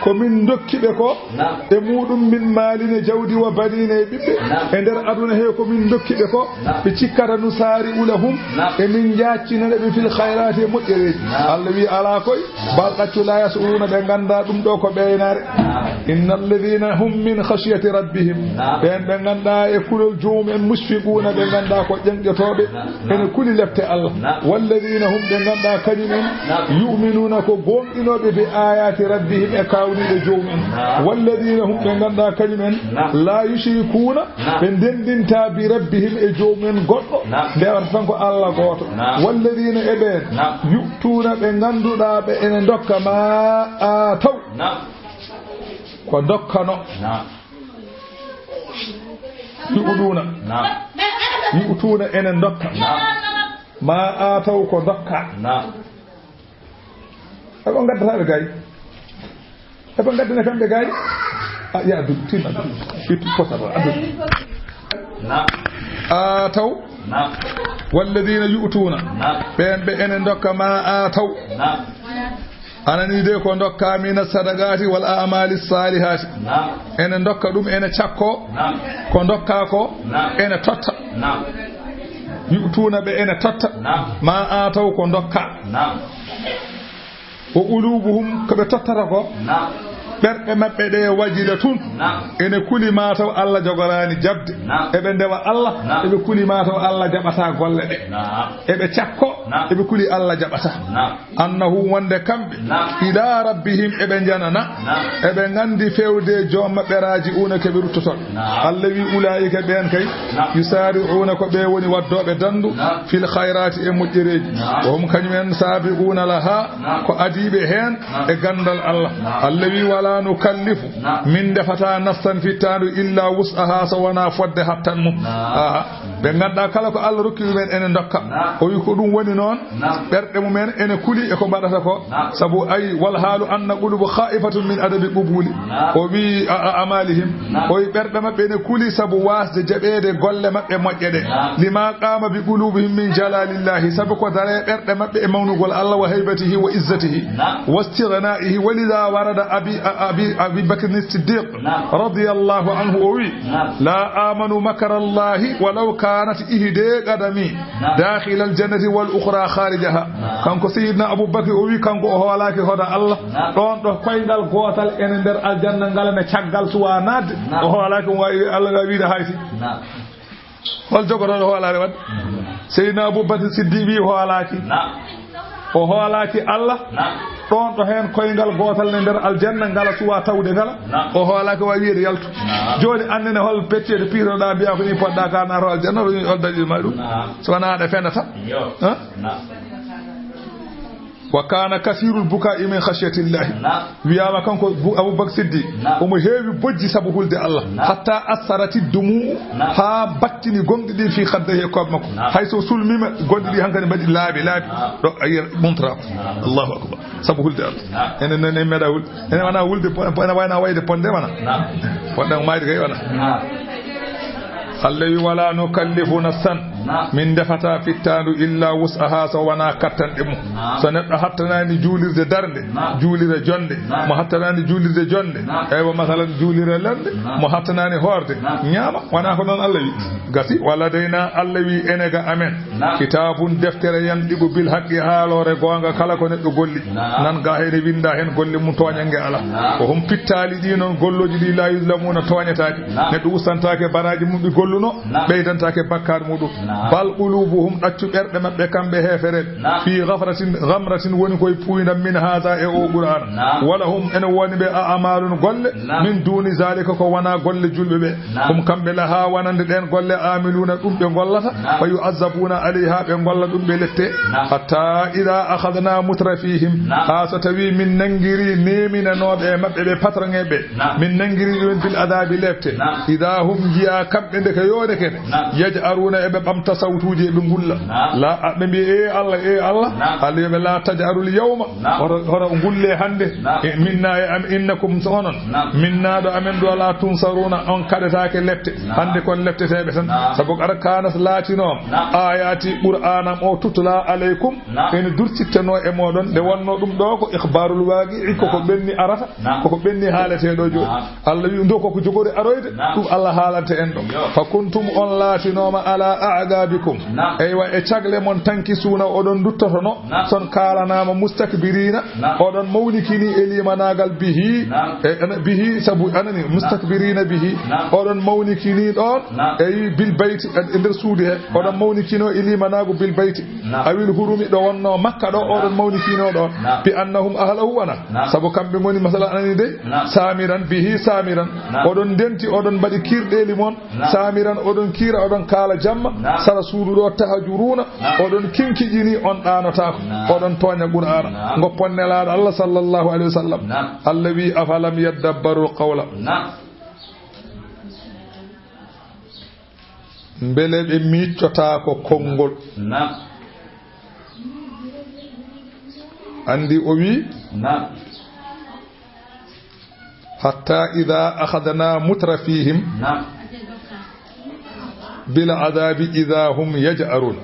[SPEAKER 2] ko min dokkibe ko e mudum min maline jawdi wa banine bibbe e der aduna he ko min dokkibe ko be cikkara nusari ulahum e min jaccina be fil khairati mujreji Allah wi ala koy balqatu la yasuruna be ganda dum do ko beynare innal ladina hum min khashyati rabbihim be ganda e kulol joom en musfiquna be ganda ko jengetobe en kuli lefte Allah wal ladina hum be ganda يؤمنون كو غوندينوبه بآيات ربهم اكاوني جومن والذين هم غندا كلمن لا يشركون بندندنتا بربهم اجومن غودو دewar tan ko Allah goto والذين ابن يؤتون بغندودا be en dokka ma taw ko dokkano yu'tuna en dokka ma ataw ko dokka ebo gaddata gay ebo gaddana kambe gay ya du tina fitu posata adu ataw walladina yu'tuna be enen dokka ma ataw anani de ko dokka min sadaqati wal a'mali salihati enen dokka dum ene ciakko ko dokka ko ene totta yu'tuna be ene totta ma ataw ko dokka o ulubuhum ko be tottata ko berbe mabbe de wajilatun ene kuli ma taw Allah jogorani jabde e be ndewa Allah e be kuli ma taw Allah jabata golle de e be ciakko eɓe kuli Allah jaɓata annahu wonde kamɓe ila rabbihim eɓe janana eɓe gandi fewde joom maɓɓeraji una keɓe ruttoton Allah wi ulaika ɓen kay yusari'una ko ɓe woni waddoɓe dandu fil khayrati e moƴƴereji wahum kañumen sabiquna laha ko adiɓe hen e gandal Allah Allah wi wala nukallifu min defata nafsan fittadu illa wus'aha so wona fodde hattan mum ɓe ganduɗa kala ko Allah rokki ɗumen ene dokka o wi ko ɗum woni noon ɓerɗe mumen ene kuli e ko mbaɗata ko sabu ayi wal haalu anna qulubu kha'ifatun min adabi qubuli o wi amalihim o wi ɓerɗe maɓɓe ene kuli sabu wasde jaɓede golle maɓɓe moƴƴe ɗe lima qama bi qulubihim min jalalillahi sabu ko dare ɓerɗe maɓɓe e mawnugol Allah wa haybatihi wa izzatihi wa istighnaihi walidha warada abi bakr as-siddiq radiyallahu anhu o wi la amanu makara allahi walau kanat ihde qadami dakhil al-jannati wal ukhra kharijaha kanko sayyidna abubakar o wi kanko o hoolaki hoda Allah ɗon ɗo koyngal gotal ene nder aljanna ngala ne caggal suwa nadde o hoolaki wawi Allah ga wiide hayti hol jogotoɗo hoolare wadde sayyidna abubakar siddiq wi hoolaki o hoolaki Allah ɗon ɗo hen koyngal gotal ne nder aljanna ngala suwa tawde ngala o hoolaki wawi wiide yaltu joni annene hol peccede piroɗa mbiya ko ni poɗɗa ka nato aljanna hol dalil ma ɗum so wona ɗe fenata wa kana kasirul buka'i min khashyatillahi wiyama kanko abubakar siddi omo heewi bojji sabu hulde Allah hatta asarati dumu ha battini gonɗi ɗi fi khaddahi e koɓe makko hayso sulmima gonɗi ɗi hankadi mbaɗi laabi ɗo ayi montra Allahu akbar sabu hulde Allah enen meeɗa hulde ene wona hulde ene wayna wayde ponde wona poɗɗen mayde kay wona Allah wi wala nukallifu nafsan min defata fittadu illa wus'aha so wana kattanɗe mum so neɗɗo hattanani juulirde darde juulira jonde mo hattanani juulirde jonde eywa masalan juulira lande mo hattanani horde ñaama wona ko noon Allah wi gasi walla deyna Allah wi enega amen kitabun deftere yanɗigo bil haqqi haalore gonga kala ko neɗɗo golli nan ga hene winda hen golle mum toñange ala ko hum pittali ɗi noon golloji ɗi la yuslamuna toñataki neɗɗo ustantake baraji mum ɗi golluno ɓeydantake bakkar muɗum bal qulubuhum ɗaccu ɓerɗe maɓɓe kamɓe hefereɓe fi gamratin woni koye puynam min hada e o qur'ana wala hum ene woni ɓe a amalun golle min duni zalika ko wona golle julɓe ɓe hum kamɓe laha wonande ɗen golle amiluna ɗum ɓe gollata fa yu'azzabuna alayha ɓe golla ɗum ɓe lette hatta ida akhadna mutrafihim ha so tawi min nangiri neminanoɓe e maɓɓe ɓe patrangeɓe min nangiri ɗumen bil adabi lefte ida hum jiya kamɓe nde ko yode kene yaj'aruna eɓe ɓamta sawtuji eɓe ngulla la ɓe mbi Allah Allah yoɓe la taj'arul yawma hoto ngulle hande minna e am innakum sonon minna ɗo amen ɗo la tunsaruna on kaɗetake lefte hande kon lefteteɓe tan sabu ara kanas laatino ayati qur'anam o tutula aleykum ene durcittano e moɗon nde wonno ɗum ɗo ko ikhbarul waqi'i koko ɓenni arata koko ɓenni haaleteɗo joni Allah wi ndo koko jogori aroyde ɗum Allah haalante en ɗo fa kuntum on laatinoma ala a'gabikum eywa e cagle mon tanki suuna oɗon duttotono son kalanama mustakbirina oɗon mawnikini e limanagal bihi sabu anani mustakbirina bihi oɗon mawnikini ɗon eyi bil bayti e nder suudi he oɗon mawnikino e limanago bil bayti awil hurumi ɗo wonno makka ɗo oɗon mawnikino ɗon bi annahum ahlahu wana sabu kamɓe goni masala anani de samiran bihi samiran oɗon denti oɗon mbaɗi kirɗeli mon samiran oɗon kira oɗon kala jamma sara suudu ɗo tahajuruna oɗon kinkiƴini on ɗanotako oɗon toña qur'ana goppon nelaɗo Allah sallallahu alaihi wasallam Allah wi afalam yaddabbaru qawla mbele ɓe miccota ko konngol andi o wi hatta idha akhadna mutrafihim bil adabi idha hum yaj'arun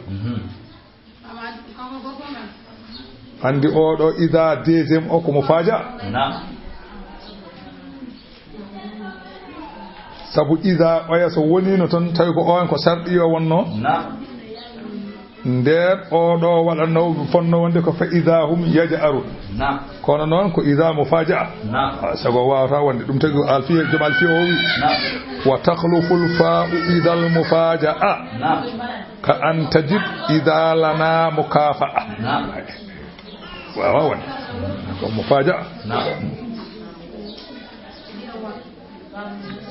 [SPEAKER 2] andi oɗo idha deuxième o ko mo faja sabu idha oya so woni no ton tawi ko on ko sarɗi o wonno nder oɗo waɗanno fonno wonde ko fa idha hum yaj'arun kono noon ko idha mufaja'a sago wawata wonde ɗum tagi alfiya joom alfiya o wi wa takhlufu lfa'u idha almufaja'a ka an tajid idha lana mukafa'a wawa wonde ko mufaja'a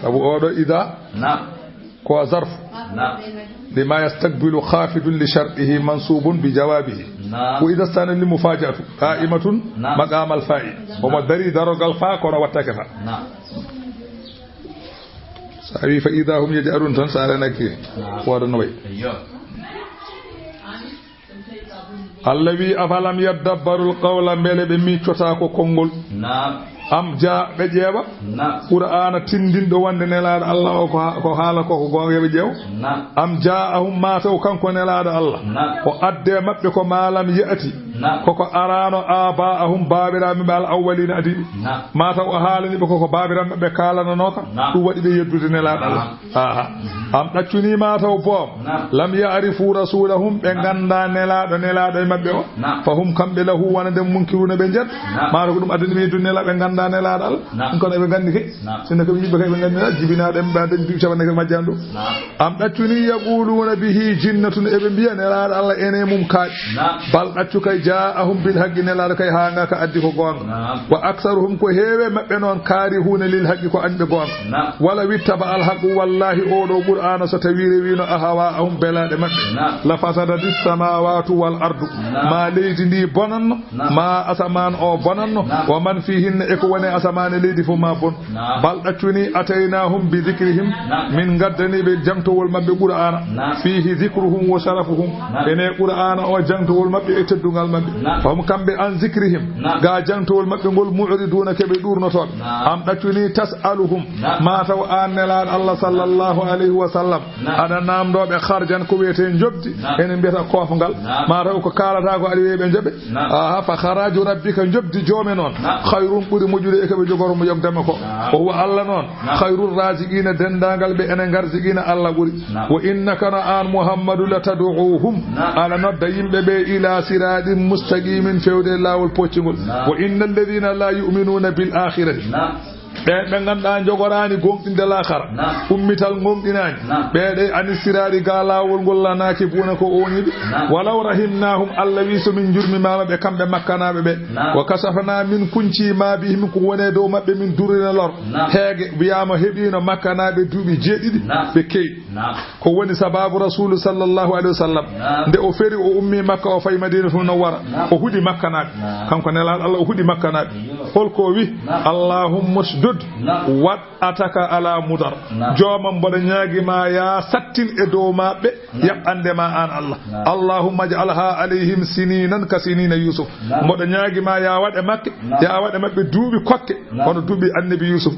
[SPEAKER 2] sabu oɗo idha ko zarf لما يستقبل خافض لشرطه منصوب بجوابه وإذا استان لمفاجأة قائمة مقام الفاعل ومدري درج الفاء كون واتكفا سأري فإذا هم يجأرون تنسألنك ورنوي الذي أفلم يدبر القول ملء بميتشتاكو كونغول am ja be jeeba qur'ana tindindo wonde nelaado Allah o ko haala ko gonga be jeew am jaahum ma taw kanko nelaado Allah o adde mabbe ko malam yaati koko arano abaahum babiraami bal awwalina adi ma taw haalani be ko babiraam be kalana noka du wadi be yeddude nelaado Allah am daccuni ma taw bom lam ya'rifu rasulahum be ganda nelaado mabbe o fahum kambe lahu wonande munkiruna be jed ma taw dum adani be yeddude nelaado be ganda nelaado Allah kono be gandi ke sinno ko yibbe kay be gandi jibinaade be dañ du cabane ko majjandu am daccuni yaquluna bihi jinnatun e be biya nelaado Allah ene mum kaaj bal daccu kay jaahum bil haqqi nelaado kay haanga ka addi ko gonga wa aktharuhum ko heewe mabbe non karihuna lil haqqi ko ande gonga wala wittaba al haqqu wallahi odo qur'ana so tawire wino ahawa ahum belade mabbe la fasadati samawati wal ardu ma leydi ndi bonanno ma asaman o bonanno wa man fihinna e ko woni asaman leydi fu ma bon bal daccuni ataynahum bi dhikrihim min gaddani be jamtowol mabbe qur'ana fihi dhikruhum wa sharafuhum ene qur'ana o jamtowol mabbe e teddungal mabbe fam kambe an zikrihim ga jantowol mabbe ngol mu'riduna kebe durnoto am daccuni tasaluhum ma taw annala Allah sallallahu alaihi wa sallam ada namdobe kharjan ko wete jobdi ene bieta kofgal ma taw ko kalata ko ali webe jobe fa kharaju rabbika jobdi jome non khayrun buri mojude e kebe jogoro mo yogdama ko o wa Allah non khayrur raziqina dendangal be ene garzigina Allah buri wa innaka an muhammadu latad'uhum ala nodda yimbe be ila siradin mustaqimin fewde lawol poccugol wa innal ladina la yu'minuna bil akhirati be ganda jogorani gomdinde l'akhara ummital gomdinani be de anisirari ga lawol gol lanaki buna ko onidi walaw rahimnahum alla wisu min jurmi mama be kambe makkanabe be wa kasafna min kunci ma bihim ko wone do mabbe min durina lor hege biyama hebino makkanabe dubi jeedidi be kay ko woni sababu rasul sallallahu alaihi wasallam de o feri o ummi makka o fay madina fu nawara o hudi makkanabe kanko nelal Allah o hudi makkanabe holko wi allahumma wat ataka ala mudar joomam bodo nyaagi ma ya sattin e do mabbe yabande ma an Allah allahumma ij'alha alaihim sininan kasinina yusuf bodo nyaagi ma ya wade makke ya wade mabbe duubi kokke hono duubi annabi yusuf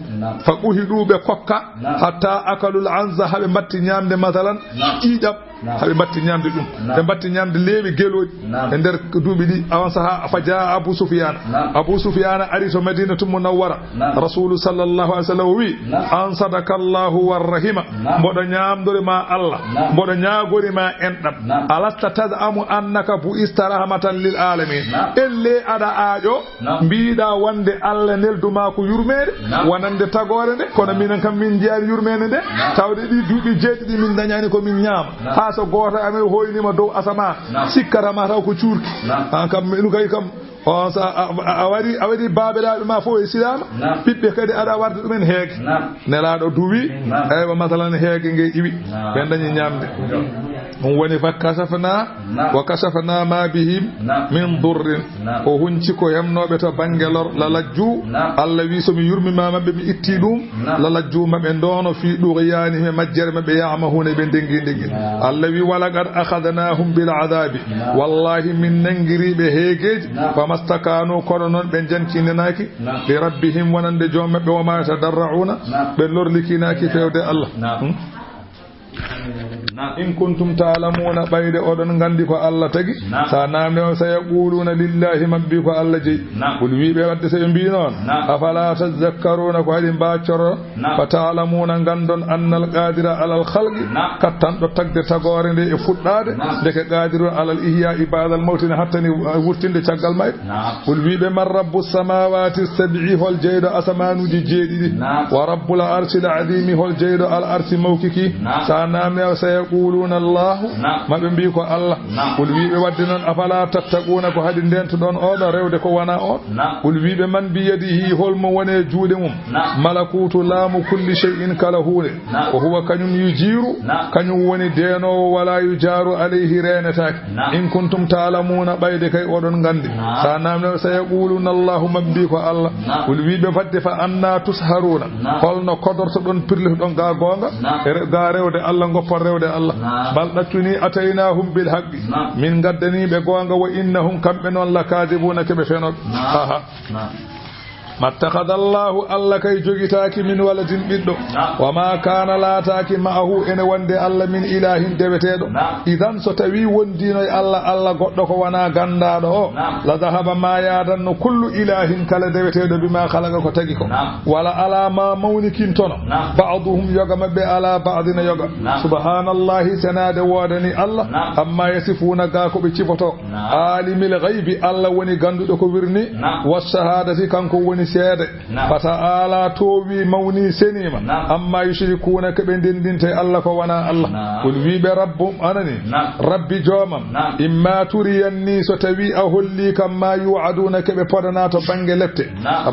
[SPEAKER 2] fa uhidube kokka hatta akalul anza habe batti nyamde masalan ijab habe batti nyamde dum be batti nyamde leewi geloji e der duubi di awan saha faja abu sufyan ari so madinatu munawwara rasul sallallahu alaihi wasallam wi an sadakallahu warrahima bodo nyamdore ma Allah bodo nyaagori ma endam alasta tazamu annaka bu istarahmatan lil alamin elle ada aajo biida wonde Allah nelduma ko yurmede wonande tagore de kono minen kam min jiari yurmede de tawde di duubi jeedi min dañani ko min nyaama ha so goto ame hoynima dow asama sikkara ma taw ko cuurki an kam minu kay kam on sa awadi babiraabe ma fo islam bibbe kadi ada warde dumen heege nelaado duwi aywa masalan heege nge iwi ben dañi nyamde on woni fa kasafna ma bihim min durrin o hunci ko yamnobe to bangelor la lajju Allah wi so mi yurmi ma mabbe mi itti dum la lajju mabbe ndono fi dughiyani me majjere mabbe yaamahuna be dengi Allah wi wala qad akhadnahum bil adabi wallahi min nangiribe heegeji mastakanu kono non be jantinaki li rabbihim wonande joombe be o ma tadarrauna be lorlikinaki fewde Allah in kuntum ta'lamuna bayde odon gandi ko Allah tagi sa namne on sayaquluna lillahi mabbi ko Allah jeyi kul wiibe wadde se mbi non afala tazakkaruna ko hadi baccoro fa ta'lamuna gandon annal qadira alal khalqi kattan do tagde tagore nde e fuddade deke qadiru alal ihya ibadal mawtin hattani wurtinde caggal may kul wiibe man rabbus samawati sab'i hol jeydo asmanuji jeedidi wa rabbul arshil azimi hol jeydo al arsi mawkiki sa namne sayaquluna Allah mabe mbi ko Allah kul wiibe wadde non afala tattaquna ko hadi dento don odo rewde ko wana on kul wiibe man bi yadihi hol mo wone juude mum malakutu lamu kulli shay'in kala huule ko huwa kanyum yujiru kanyum woni denowo wala yujaru alayhi renataki in kuntum ta'lamuna bayde kay odon gandi sa namne sayaquluna Allah mabbi ko Allah kul wiibe fadde fa anna tusharuna holno kodorto don pirle don ga gonga ga rewde Allah goppor rewde Allah bal dattuni ataynahum bil haqqi min gaddani be gonga wa innahum kambe non lakadibuna kebe fenot ما اتخذ الله الله كي جوغيتاك من ولد بدو وما كان لا تاكي معه ان وندي الله من اله دبتيدو اذن ستوي وندينو الله غدو كو وانا غاندادو لا ذهب ما يادن كل اله كلا دبتيدو بما خلق كو تاغيكو ولا على ما مونكين تونو بعضهم يغم بي على بعضين يغا سبحان الله سناد ودني الله اما يصفون غاكو بي تشيفوتو عالم الغيب الله وني غاندو كو ويرني والشهاده كانكو وني seede fata'ala towi mawni senima amma yushrikuna ke be dendinte Allah ko wana Allah kul wi be rabbum anani rabbi jomam imma turiyanni so tawi a holli kam ma yu'aduna ke be podana to bange lette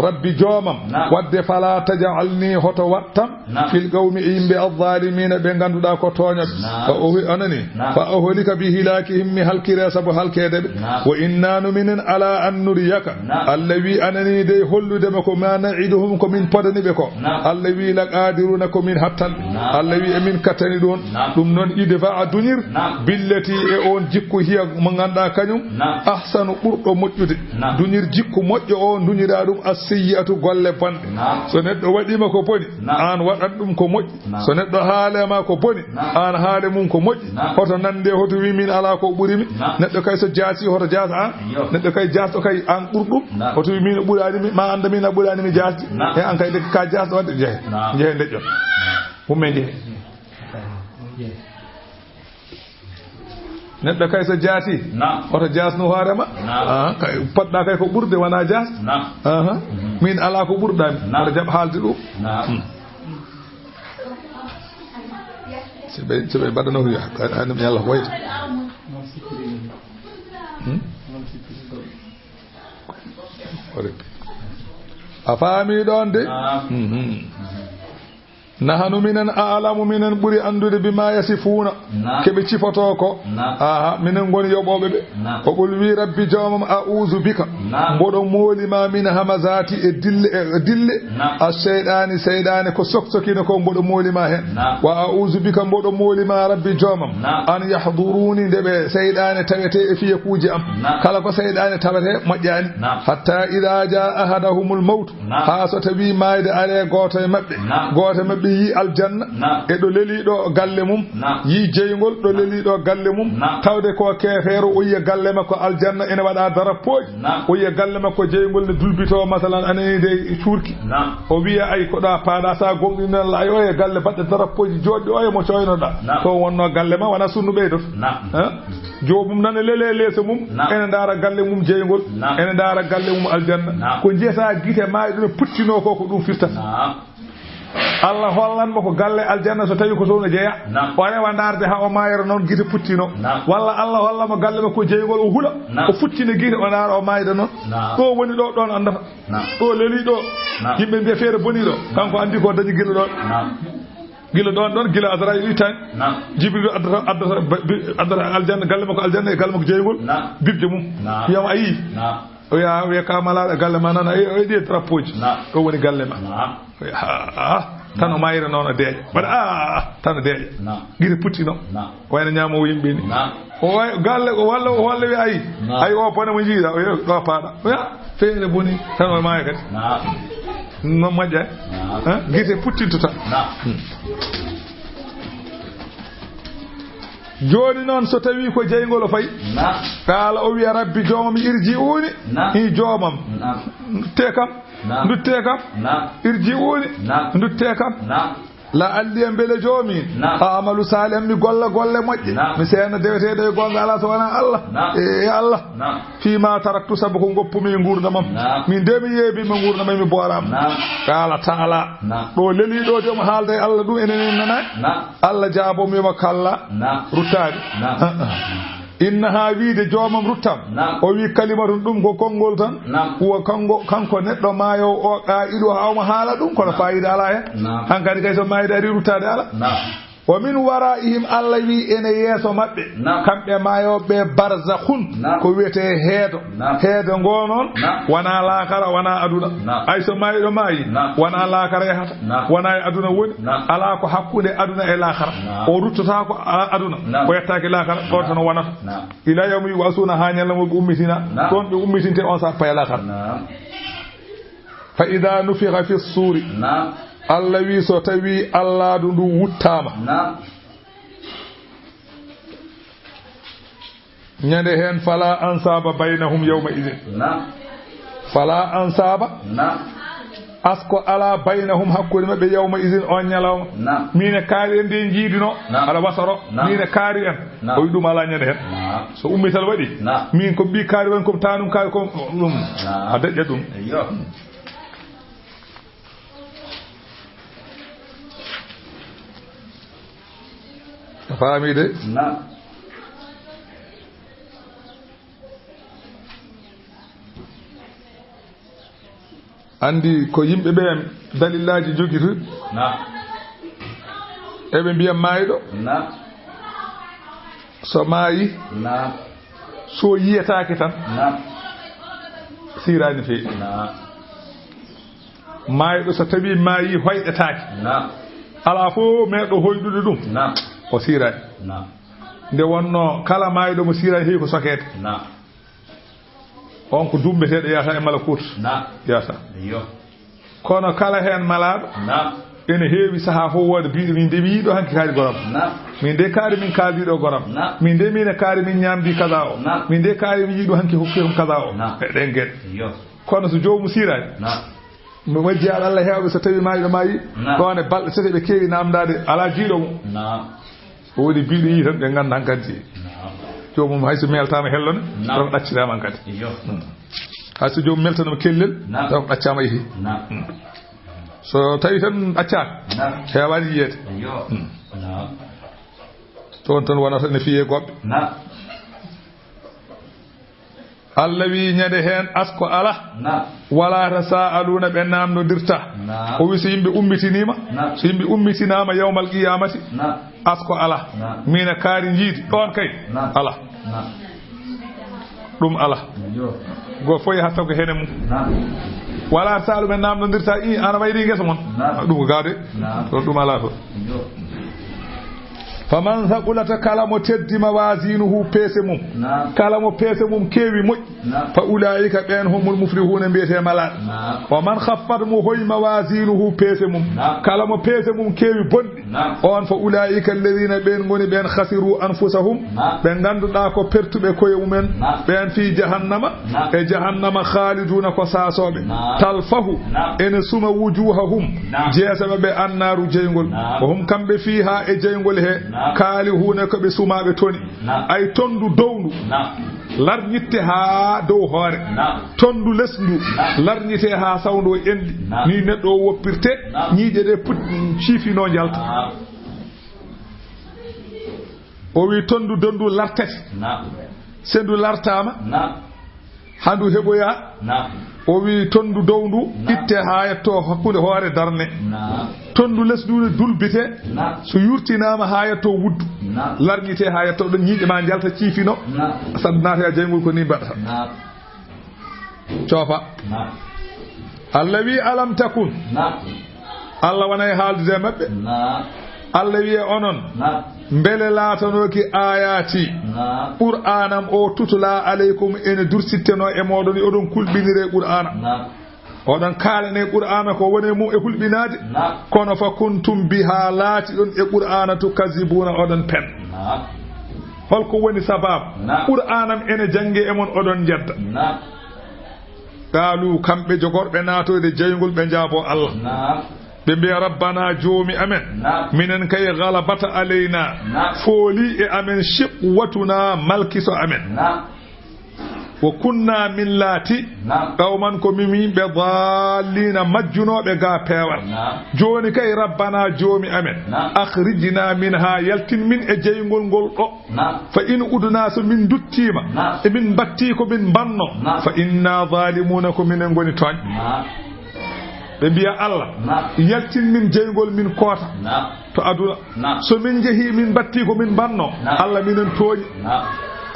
[SPEAKER 2] rabbi jomam wadde fala taj'alni hoto wattam fil qawmi imbe adh-dhalimin be ganduda ko toñat fa o anani fa ahlika bi hilakihim mi halkira sabu halkede wa inna numinin ala an nuriyaka allawi anani de hollude ko ma na'iduhum ko min podani be ko Allah wi la qadiruna ko min hattan Allah wi e min katani don dum non idfa adunir billati e on jikku hiya mo ganda kanyum ahsanu burdo mojjude dunir jikku mojjo o dunira dum as-sayyi'atu golle bande so neddo wadima ko boni an wadan dum ko mojji so neddo haale ma ko boni an haale mum ko mojji hoto nande hoto wi min ala ko burimi neddo kay so jaasi hoto jaas an neddo kay jaasto kay an burdum hoto wi min burani ma anda min burani mi jaasti e an kay de ka jaas wadde jehe dejo mumme jehe neddo kay so jaati hoto jaasno hoorema kay podda kay ko burde wana jaas min ala ko burdami ada jab haalde dum sebe badano hu anum yalla hoyta afami don de nahanu minan a'lamu minan buri andude bima yasifuna kebe cifoto ko minan goni yobobe be ko bul wi rabbi jawmam a'udhu bika bodo moli ma min hamazati e dille as-shaytani saydani ko soksokino ko bodo moli ma hen wa a'udhu bika bodo moli ma rabbi jawmam an yahduruni debe saydani tawete e fiye kuji am kala ko saydani tawete majjani hatta idha jaa ahadahumul maut ha so tabi mayde are goto e mabbe yi aljanna e do lelido galle mum yi jeygol do lelido galle mum tawde ko kefeero o yi galle makko aljanna ene wada darapoji o yi galle makko jeygol ne dulbito masalan anene de curki o wiya ay ko da paada sa gongdinal ay o yi galle badde darapoji joddi o mo coyno da to wonno galle ma wana sunnu beydot jobum nan lelelese mum ene dara galle mum jeygol ene dara galle mum aljanna ko jesa gite maaydo puttino ko dum firta Allah hollan mo ko galle aljanna so tawi ko sowno jeya o rewa ndarde ha o mayro non gite puttino walla Allah hollamo galle makko jeygol o hula o futtine gite o nar o mayda non do woni do don andata do leli do yimbe be feere boni do kanko andi ko dañi gilo don gilo don gilo Azraïl tan Jibril adara aljanna galle makko aljanna e galle makko jeygol bibde mum yam ayi o ya we kamala galle ma nana e di trapoji do woni galle ma tan o mayira noon deeƴa mbaɗa tan deeƴa gite puttino wayno ñaamo yimɓe ni o galle o walla o holle wi ayi o bone mo jiiɗa o ɗo paaɗa oya feere boni tan o maaya kadi non moƴƴa gite puttinto tan joni noon so tawi ko jeygol fay qala o wiya rabbi joomam irji'uni i joomam dutte kam irji'uni dutte kam la alli mbele joomi amalu salih mi golla golle moƴƴe mi seena deweteɗo e gonga ala so wona Allah e Allah fima taraktu sabu ko goppumi gurdamam min de mi yeebi mi gurdamam mi boram qala ta'ala do leliɗo joom haalda e Allah ɗum enen nana Allah jaabomi mo kalla ruttade innaha wiide joomam ruttam o wi kalimatun ɗum ko konngol tan huwa kanko neɗɗo maayo o qa'ilu hawma haala ɗum kono fayida ala hen hankadi kay so mayida ari ruttade ala wa min wara'ihim Allah wi ene yeeso mabɓe kamɓe maayoɓe barzakhun ko wiyete heedo ngonon wana laakara wana aduna ay so mayiɗo maayi wana laakara yahata wana e aduna woni ala ko hakkude aduna e laakara o ruttata ko aduna o yettaki laakara ɗo tan wonata ila yawmi wasuna ha ñallamol ummitina ɗon ɓe ummitinte on sa paya laakara fa ida nufiha fi suri Allah wi so tawi Allah ndu wuttama ñande hen fala ansaba baynahum yawma idin fala ansaba asko ala baynahum hakkude mabbe yawma idin on ñalawma mine kaari en de jiidino ala wasaro mine kaari en o wi ɗum ala ñande hen so ummital waɗi min ko mbi kaari won ko tanum kaari ko ɗum a deƴƴa ɗum faami de andi ko yimɓe ɓe dalillaji jogiti eɓe mbiya maayiɗo so maayi so yiyatake tan sirani feewi maayiɗo so tawi maayi hoyɗetake ala fo meeɗo hoyɗude ɗum o sirani nde wonno kala maayiɗo mo sirani heewi ko sokete on ko dumbeteɗo yata e malakuta yata kono kala hen malaɗo ene heewi saaha fof wode biɗo min de mi yiiɗo hanki kaari goram min de kaari min kaldiɗo goram min de mine kaari min ñamdi kaza o min de kaari mi yiiɗo hanki hokkirm kaza o eɗen gueɗe kono so jomum sirani mo majji ala Allah hewɓe so tawi maayiɗo maayi ɗon e balɗe tati ɓe keewi namdade ala jiiɗo mum o woni biɗo yi tan ɓe ganda hankadi jomum hayso meltama hellone ɗon ɗaccitama hankadi hayso jomum meltanoma kellel ɗon ɗaccama yeehi so tawi tan ɗaccaka hewani yiyede toon tan wonata ne fiye goɓɓe Allah wi ñande hen asko ala wala tasaaluna ɓe namnodirta o wi so yimɓe ummitinima so yimɓe ummitinama yawmal qiyamati asko ala mina kaari jiidi ɗon kay ala ɗum ala go foyi hatta ko hene mum wala saalu ɓe namnodirta i ana wayri guesa mon ɗum ko gawde ɗon ɗum ala to faman thaqulata kala mo teddi mawazinuhu peese mum kala mo peese mum keewi moƴƴi fa ulaika ɓen humul muflihuna mbiyete malaɗ wa man khaffat mo hoyi mawazinuhu peese mum kala mo peese mum keewi bonɗi on fa ulaika alladhina ɓen goni ɓen khasiru anfusahum ɓe ganduɗa ko pertuɓe koye mumen ɓen fi jahannama e jahannama khaliduna ko sasoɓe talfahu ene suma wujuhahum jeesaɓe ɓe annaru jeygol ko hum kamɓe fiha e jeygol he kaali huune ko ɓe sumaɓe toni ay tondu downdu larñitte ha dow hoore tondu lesndu larñite ha sawndu o endi ni neɗɗo o woppirte ñiiƴe ɗe ciifino jalta o wi tondu dondu lartete sendu lartama handu heɓoya o wi tondu downdu itte ha yetto hakkude hoore darne tondu lesdude dulbite so yurtinama ha yetto wuddu larñite ha yetto ɗon ñiiƴe ma jalta ciifino saɗa naata ya jeygol ko ni mbaɗata coofa Allah wi alam takun Allah wona e haaldude mabɓe Allah wiye onon mbele laatanoki ayati qur'anam o tutula aleykum ene dursitteno e moɗon oɗon kulɓinire qur'ana oɗon kaalane qur'ana ko woni mum e hulɓinade kono fa kuntum biha laati ɗon e qur'ana tukazibuna oɗon pen holko woni sabab qur'anam ene jange e mon odon jedda qalu kambe jogorbe natode jaygol be jaabo Allah be biya rabbana joomi amen minen kay ghalabata alaina foli e amen shiqwatuna malkiso amen wa kunna min lati qauman ko mimi be dallina majjunobe ga pewal joni kay rabbana joomi amen akhrijna minha yaltin min e jeygol gol do fa in udna so min duttima e min batti ko min banno fa inna zalimuna ko minen goni ton be biya Allah yaltin min jeygol min kota to aduna so min jehi min batti ko min banno Allah minen toñi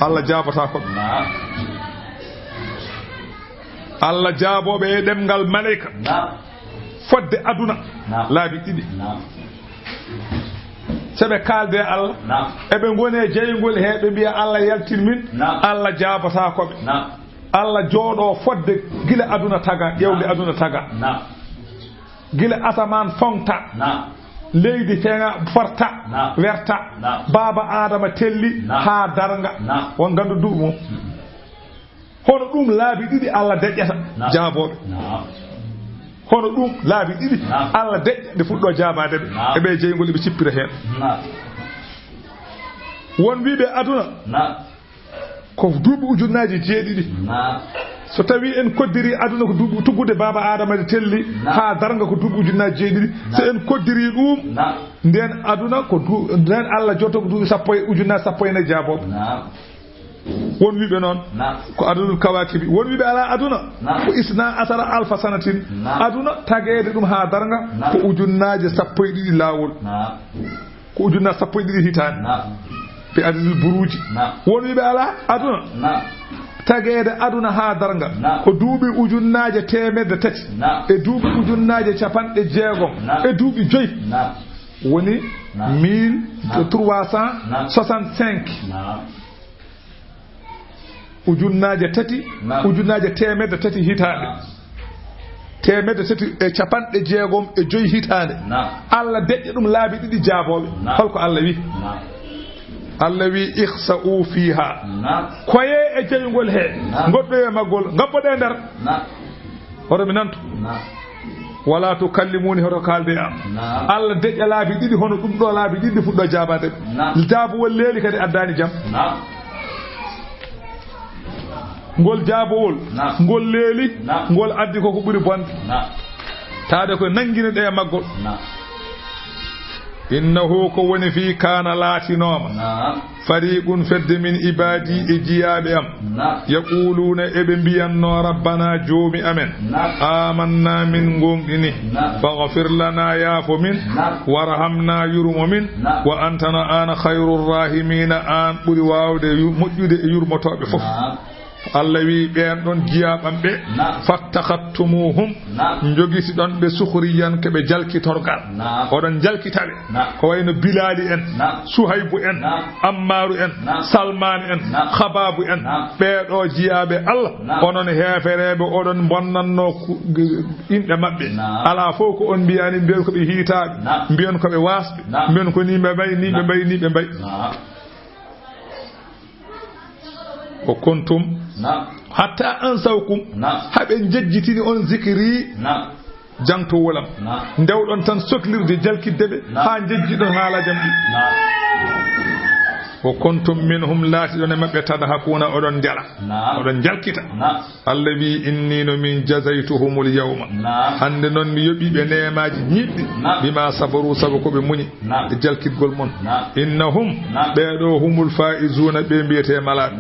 [SPEAKER 2] Allah jabata ko Allah jaabobe e demgal malaika fodde aduna laabi didi sebe kalde Allah ebe ngone jeygol hebe biya Allah yaltin min Allah jaabata ko be Allah joodo fodde gila aduna taga yewle aduna taga gila asaman fonta leydi fenga farta werta baba adama telli ha daranga won gandu dumo hono dum laabi didi Allah dejjata jaabobe hono dum laabi didi Allah dejjade fuddo jaabade e be jeygol be cippira hen won wiibe aduna ko duubi ujunnaaji jeedidi so tawi en koddiri aduna ko duubi tuggude baba adama de telli ha daranga ko duubi ujunnaaji jeedidi so en koddiri dum nden aduna ko nden Allah jotto ko duubi sappo ujunnaaji sappo ene jaabobe won wiibe non ko adunul kawakibi won wiibe ala aduna ko isna asara alfa sanatin aduna tagede dum ha daranga ko ujunnaaje sappo e didi lawol ko ujunna sappo e didi hitande be adunul buruji won wiibe ala aduna tagede aduna ha daranga ko duubi ujunnaaje temedde tati e duubi ujunnaaje capande jeegom e duubi joyi woni 1365 ujunnaaje tati ujunnaaje temedde tati hitande temedde tati e capande jeegom e joyi hitande Allah dejje dum laabi didi jaabobe holko Allah wi Allah wi ikhsa'u fiha koye e jeygol he goddo e magol ngabbode der hoto mi nantu wala tukallimuni hoto kalde am Allah dejje laabi didi hono dum do laabi didi fuddo jaabade jaabu wol leeli kadi addani jam ngol jaabowol ngol leeli ngol addi ko buri bonde taade ko nangine de maggol innahu ko woni fi kana latinoma fariqun fadde min ibadi e jiyabe am yaquluna ebe biyanno rabbana joomi amen amanna min gongini faghfir lana ya min warhamna yurmu min wa antana ana khairur rahimin an buri wawde mojjude e yurmotobe fof Allah wi ben don jiyabambe fattakhattumuhum njogisi don be sukhriyan ke be jalkitorgal odon jalkitabe ko wayno bilali en suhaybu en ammaru en salman en khababu en be do jiyabe Allah onon heferebe odon bonnanno inde mabbe ala fo ko on biyani be ko be hiitabe biyon ko be wasbe biyon ko ni be bay o kontum hatta ansawkum habe jejjitini on zikri janto wolam ndewdon tan soklirde jalkiddebe ha jejjidon haala jamdi o kontum minhum lati don mabbe tada hakuna odon dela odon jalkita Allah wi inni no min jazaytuhumul yawma hande non mi yobi be neemaji nyiddi bima sabaru sabu ko be muni e jalkitgol mon innahum be do humul faizuna be mbiyete malade